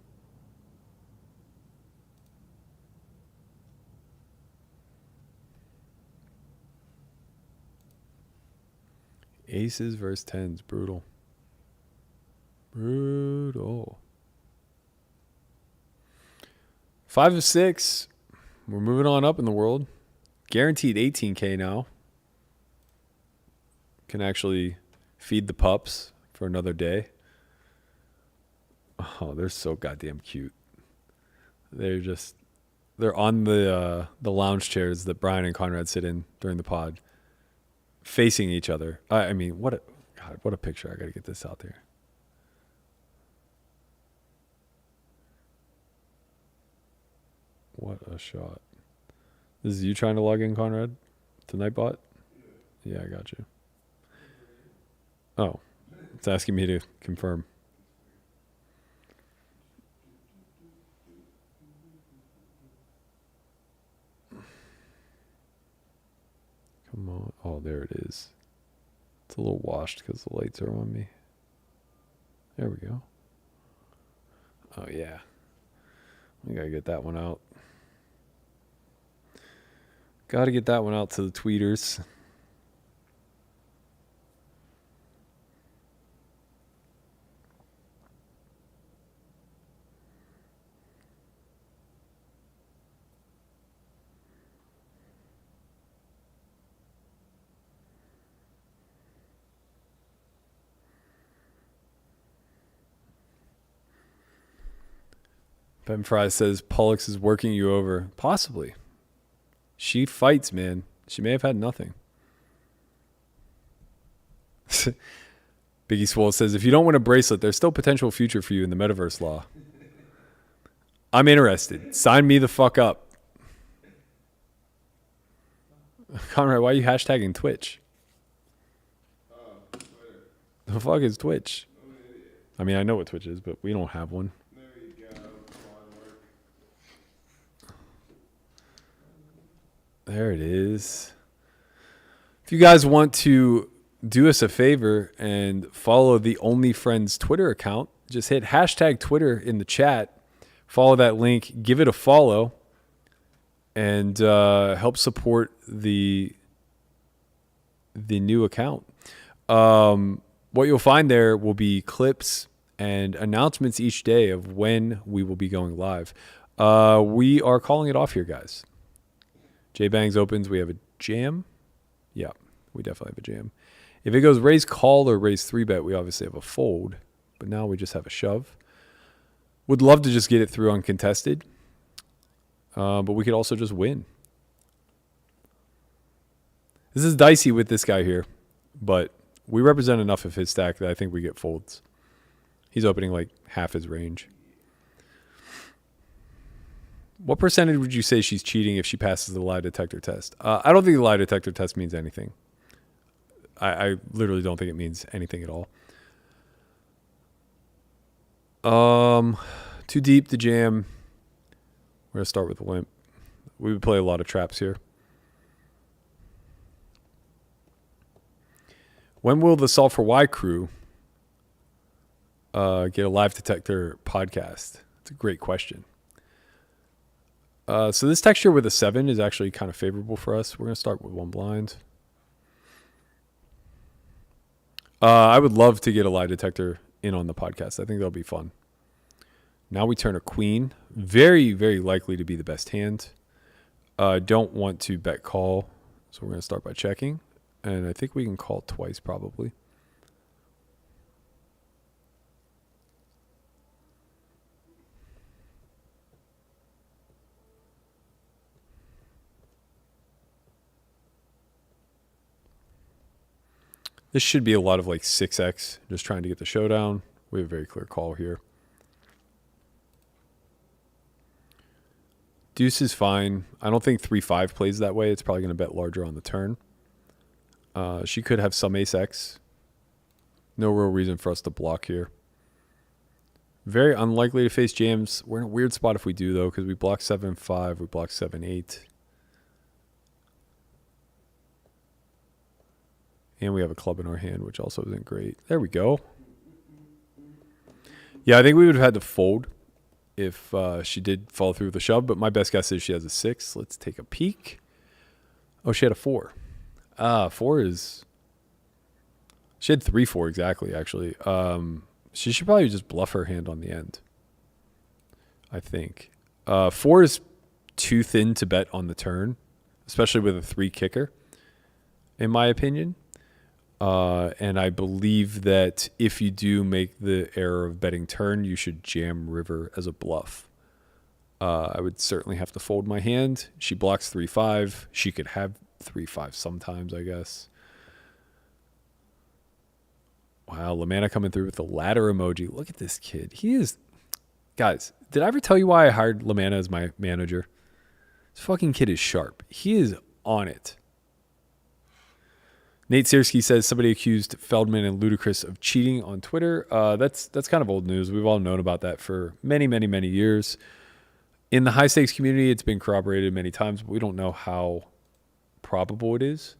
A: Aces versus tens. Brutal. Brutal. 5 of 6. We're moving on up in the world. Guaranteed 18K now. Can actually feed the pups for another day. Oh, they're so goddamn cute. They're on the lounge chairs that Brian and Conrad sit in during the pod, facing each other. I mean, what a picture. I got to get this out there. What a shot. This is you trying to log in, Conrad, to Nightbot? Yeah, I got you. Oh, it's asking me to confirm. Come on. Oh, there it is. It's a little washed because the lights are on me. There we go. Oh, yeah. We got to get that one out. Got to get that one out to the tweeters. Ben Fry says Pollux is working you over. Possibly. She fights, man. She may have had nothing. Biggie Swole says, if you don't win a bracelet, there's still potential future for you in the metaverse law. I'm interested. Sign me the fuck up. Conrad, why are you hashtagging Twitch? The fuck is Twitch? I mean, I know what Twitch is, but we don't have one.
B: There you go. Come on, work.
A: There it is. If you guys want to do us a favor and follow the Only Friends Twitter account, just hit hashtag Twitter in the chat. Follow that link. Give it a follow. And help support the new account. What you'll find there will be clips and announcements each day of when we will be going live. We are calling it off here, guys. J-Bangs opens. We have a jam. Yeah, we definitely have a jam. If it goes raise call or raise 3-bet, we obviously have a fold. But now we just have a shove. Would love to just get it through uncontested. But we could also just win. This is dicey with this guy here. But we represent enough of his stack that I think we get folds. He's opening like half his range. What percentage would you say she's cheating if she passes the lie detector test? I don't think the lie detector test means anything. I literally don't think it means anything at all. Too deep to jam. We're going to start with the limp. We would play a lot of traps here. When will the Solve for Why crew get a live detector podcast? It's a great question. So this texture with a 7 is actually kind of favorable for us. We're going to start with 1 blind. I would love to get a lie detector in on the podcast. I think that'll be fun. Now we turn a queen. Very, very likely to be the best hand. Don't want to bet call. So we're going to start by checking. And I think we can call twice probably. This should be a lot of like 6x, just trying to get the showdown. We have a very clear call here. Deuce is fine. I don't think 3-5 plays that way. It's probably going to bet larger on the turn. She could have some ace-x. No real reason for us to block here. Very unlikely to face jams. We're in a weird spot if we do, though, because we block 7-5. We block 7-8. And we have a club in our hand, which also isn't great. There we go. Yeah, I think we would have had to fold if she did follow through with the shove, but my best guess is she has a 6. Let's take a peek. Oh, she had a 4. 4 is... She had 3-4 exactly, actually. She should probably just bluff her hand on the end, I think. 4 is too thin to bet on the turn, especially with a 3 kicker, in my opinion. And I believe that if you do make the error of betting turn, you should jam river as a bluff. I would certainly have to fold my hand. She blocks 3-5. She could have 3-5 sometimes, I guess. Wow, Lamanna coming through with the ladder emoji. Look at this kid. He is... Guys, did I ever tell you why I hired Lamanna as my manager? This fucking kid is sharp. He is on it. Nate Searski says somebody accused Feldman and Ludacris of cheating on Twitter. That's kind of old news. We've all known about that for many, many, many years. In the high stakes community, it's been corroborated many times, but we don't know how probable it is.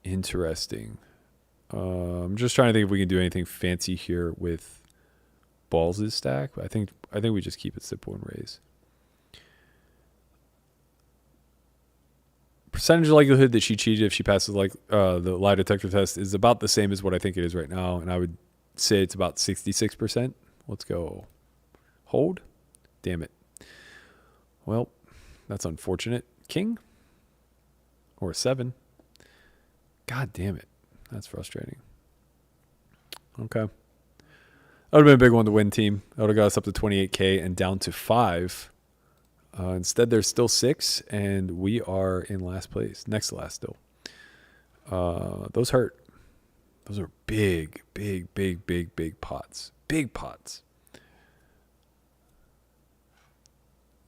A: Interesting. I'm just trying to think if we can do anything fancy here with Balls' stack. I think we just keep it simple and raise. Percentage likelihood that she cheated if she passes like the lie detector test is about the same as what I think it is right now, and I would say it's about 66%. Let's go. Hold. Damn it. Well, that's unfortunate. King or a 7. God damn it. That's frustrating. Okay. That would have been a big one to win, team. That would have got us up to 28K and down to 5. Instead, there's still 6, and we are in last place. Next to last still. Those hurt. Those are big, big, big, big, big pots. Big pots.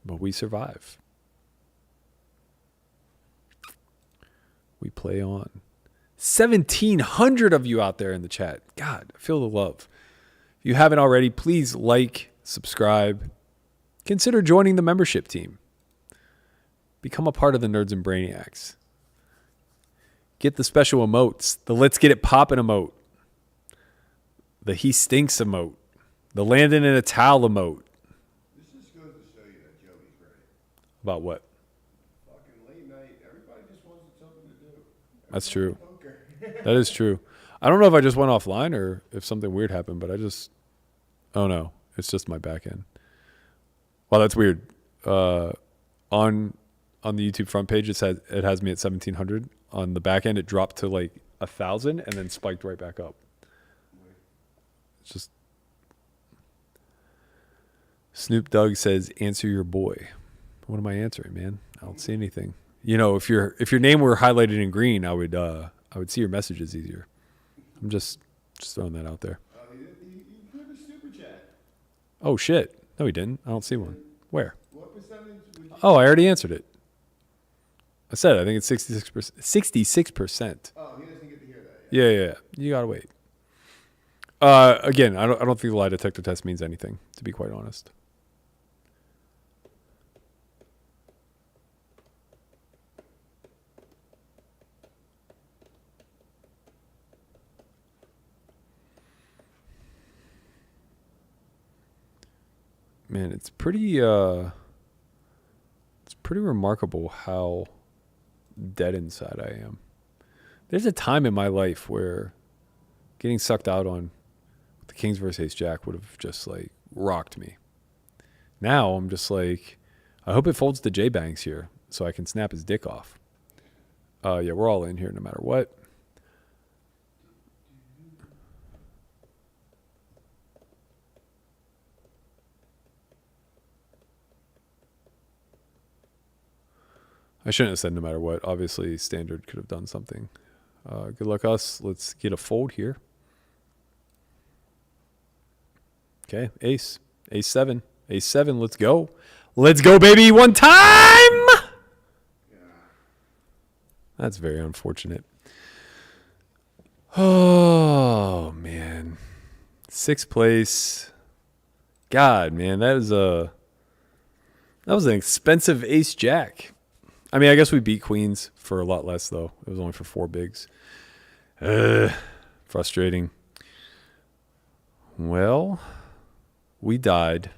A: But we survive. We play on. 1,700 of you out there in the chat. God, I feel the love. If you haven't already, please like, subscribe. Consider joining the membership team. Become a part of the Nerds and Brainiacs. Get the special emotes. The Let's Get It Poppin' emote. The He Stinks emote. The Landon in a Towel emote.
B: This just goes to show you that Joey's right.
A: About what?
B: Fucking late night. Everybody just wants something to do.
A: That's true.
B: Poker.
A: That is true. I don't know if I just went offline or if something weird happened, but oh no, it's just my back end. Wow, that's weird. On the YouTube front page, it has me at 1,700. On the back end, it dropped to like 1,000 and then spiked right back up. It's just. Snoop Dogg says, "Answer your boy." What am I answering, man? I don't see anything. You know, if your name were highlighted in green, I would see your messages easier. I'm just throwing that out there.
B: He put a super chat.
A: Oh shit! No, he didn't. I don't see one. Where?
B: What percentage would you...
A: Oh, I already answered it. I said I think it's 66%. 66%.
B: Oh, he doesn't get to hear that yet.
A: Yeah. You gotta wait. Again, I don't think the lie detector test means anything, to be quite honest. Man, it's pretty remarkable how dead inside I am. There's a time in my life where getting sucked out on the Kings versus Ace Jack would have just like rocked me. Now I'm just like, I hope it folds to J Banks here so I can snap his dick off. Yeah, we're all in here no matter what. I shouldn't have said no matter what. Obviously, Standard could have done something. Good luck us. Let's get a fold here. Okay, ace. Ace 7. Ace 7, let's go. Let's go, baby, one time! That's very unfortunate. Oh, man. 6th place. God, man, that was an expensive ace jack. I mean, I guess we beat queens for a lot less, though. It was only for 4 bigs. Frustrating. Well, we died.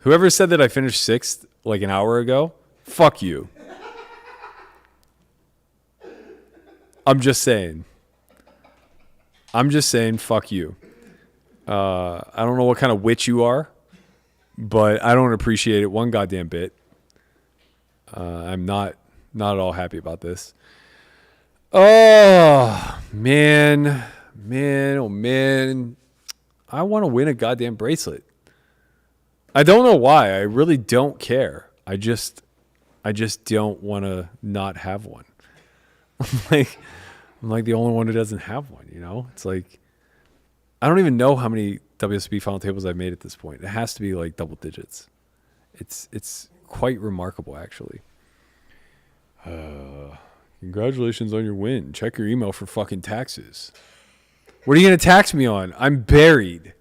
A: Whoever said that I finished 6th like an hour ago, fuck you. I'm just saying, fuck you. I don't know what kind of witch you are, but I don't appreciate it one goddamn bit. I'm not at all happy about this. Oh, man. Oh, man. I want to win a goddamn bracelet. I don't know why. I really don't care. I just don't want to not have one. I'm like the only one who doesn't have one, you know? It's like, I don't even know how many WSOP final tables I've made at this point. It has to be like double digits. It's quite remarkable, actually. Congratulations on your win. Check your email for fucking taxes. What are you going to tax me on? I'm buried.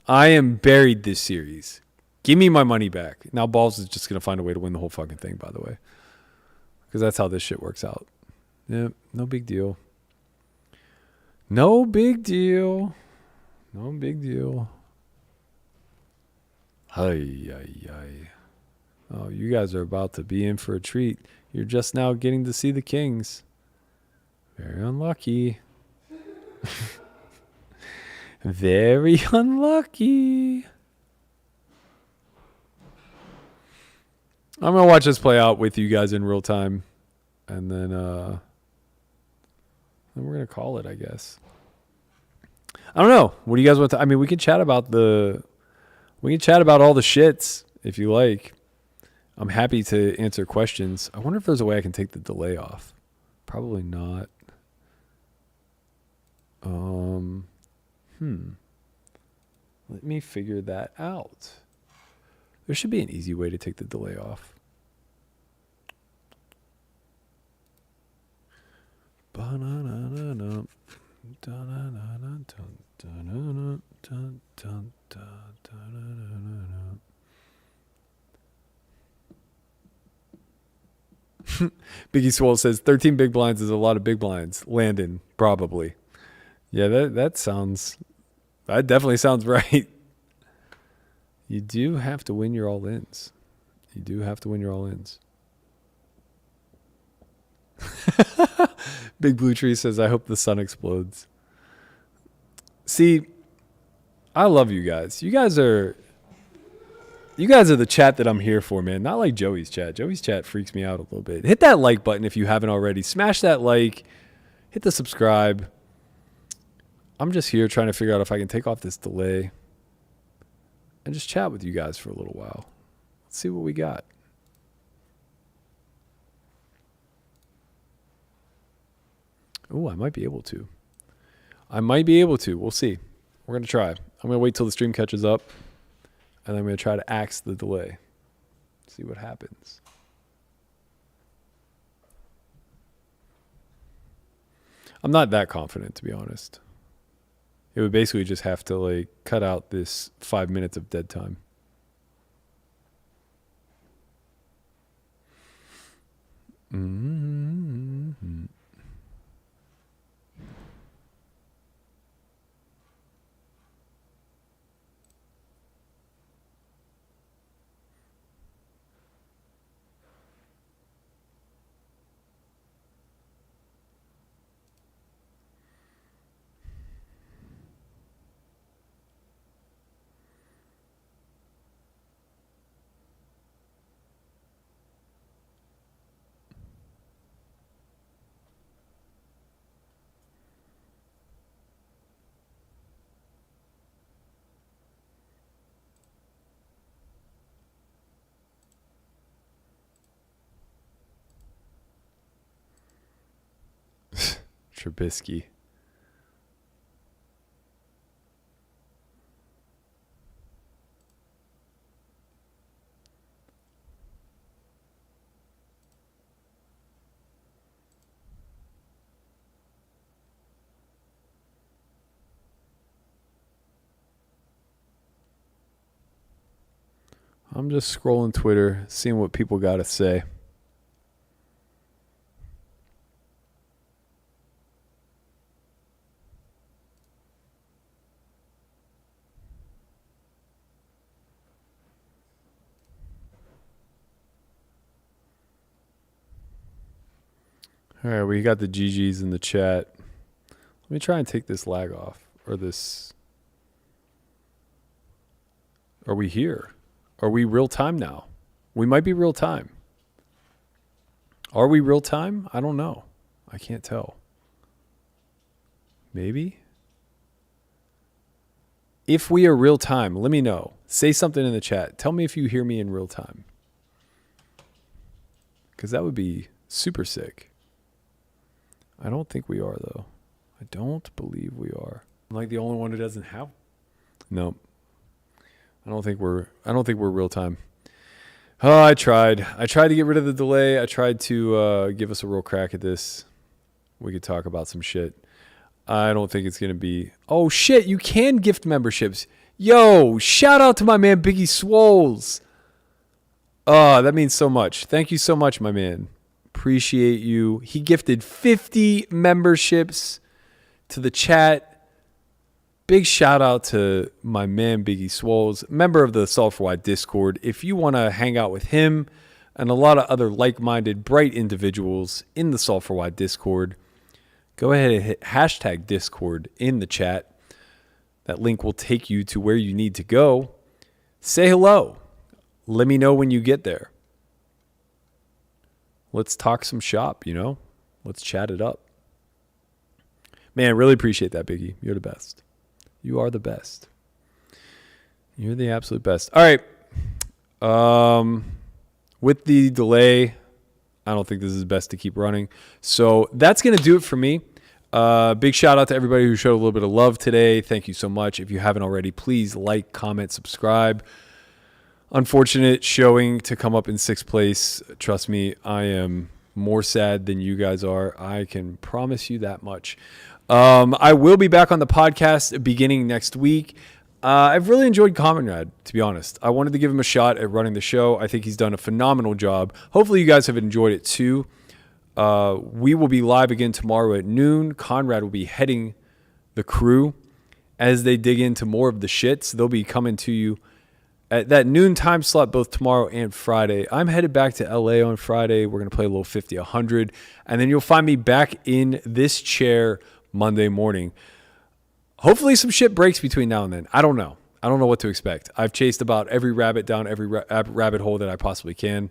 A: I am buried this series. Give me my money back. Now Balls is just going to find a way to win the whole fucking thing, by the way. Because that's how this shit works out. Yep, no big deal. No big deal. No big deal. Ay. Oh, you guys are about to be in for a treat. You're just now getting to see the Kings. Very unlucky. Very unlucky. I'm going to watch this play out with you guys in real time. And then we're going to call it, I guess. I don't know. What do you guys want to? I mean, we can chat about all the shits if you like. I'm happy to answer questions. I wonder if there's a way I can take the delay off. Probably not. Let me figure that out. There should be an easy way to take the delay off. Biggie Swole says 13 big blinds is a lot of big blinds. Landon, probably. Yeah, that definitely sounds right. You do have to win your all-ins. Big Blue Tree says, I hope the sun explodes. See, I love you guys. You guys are the chat that I'm here for, man. Not like Joey's chat. Joey's chat freaks me out a little bit. Hit that like button if you haven't already. Smash that like. Hit the subscribe. I'm just here trying to figure out if I can take off this delay and just chat with you guys for a little while. Let's see what we got. Oh, I might be able to. We'll see. We're going to try. I'm going to wait till the stream catches up, and then I'm going to try to axe the delay. See what happens. I'm not that confident, to be honest. It would basically just have to like cut out this 5 minutes of dead time. Mm-hmm. Trubisky. I'm just scrolling Twitter, seeing what people got to say. All right, we got the GGs in the chat. Let me try and take this lag off. Or this. Are we here? Are we real time now? We might be real time. Are we real time? I don't know. I can't tell. Maybe? If we are real time, let me know. Say something in the chat. Tell me if you hear me in real time. Because that would be super sick. I don't think we are, though. I don't believe we are. I'm like the only one who doesn't have. No. I don't think we're real time. Oh, I tried to get rid of the delay. I tried to give us a real crack at this. We could talk about some shit. I don't think it's going to be. Oh, shit. You can gift memberships. Yo, shout out to my man, Biggie Swoles. Oh, that means so much. Thank you so much, my man. Appreciate you. He gifted 50 memberships to the chat. Big shout out to my man, Biggie Swoles, member of the Solve for Why Discord. If you want to hang out with him and a lot of other like-minded, bright individuals in the Solve for Why Discord, go ahead and hit hashtag Discord in the chat. That link will take you to where you need to go. Say hello. Let me know when you get there. Let's talk some shop, you know? Let's chat it up. Man, really appreciate that, Biggie. You're the best. You are the best. You're the absolute best. All right. With the delay, I don't think this is best to keep running. So that's going to do it for me. Big shout out to everybody who showed a little bit of love today. Thank you so much. If you haven't already, please like, comment, subscribe. Unfortunate showing to come up in 6th place. Trust me, I am more sad than you guys are. I can promise you that much. I will be back on the podcast beginning next week. I've really enjoyed Conrad, to be honest. I wanted to give him a shot at running the show. I think he's done a phenomenal job. Hopefully you guys have enjoyed it too. We will be live again tomorrow at noon. Conrad will be heading the crew as they dig into more of the shits. They'll be coming to you at that noon time slot both tomorrow and Friday. I'm headed back to LA on Friday. We're going to play a little 50-100. And then you'll find me back in this chair Monday morning. Hopefully some shit breaks between now and then. I don't know. I don't know what to expect. I've chased about every rabbit down every rabbit hole that I possibly can.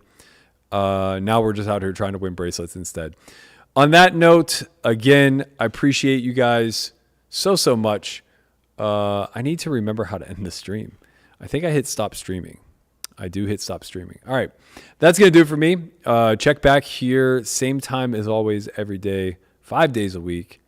A: Now we're just out here trying to win bracelets instead. On that note, again, I appreciate you guys so much. I need to remember how to end the stream. I think I hit stop streaming. I do hit stop streaming. All right. That's going to do it for me. Check back here. Same time as always, every day, 5 days a week.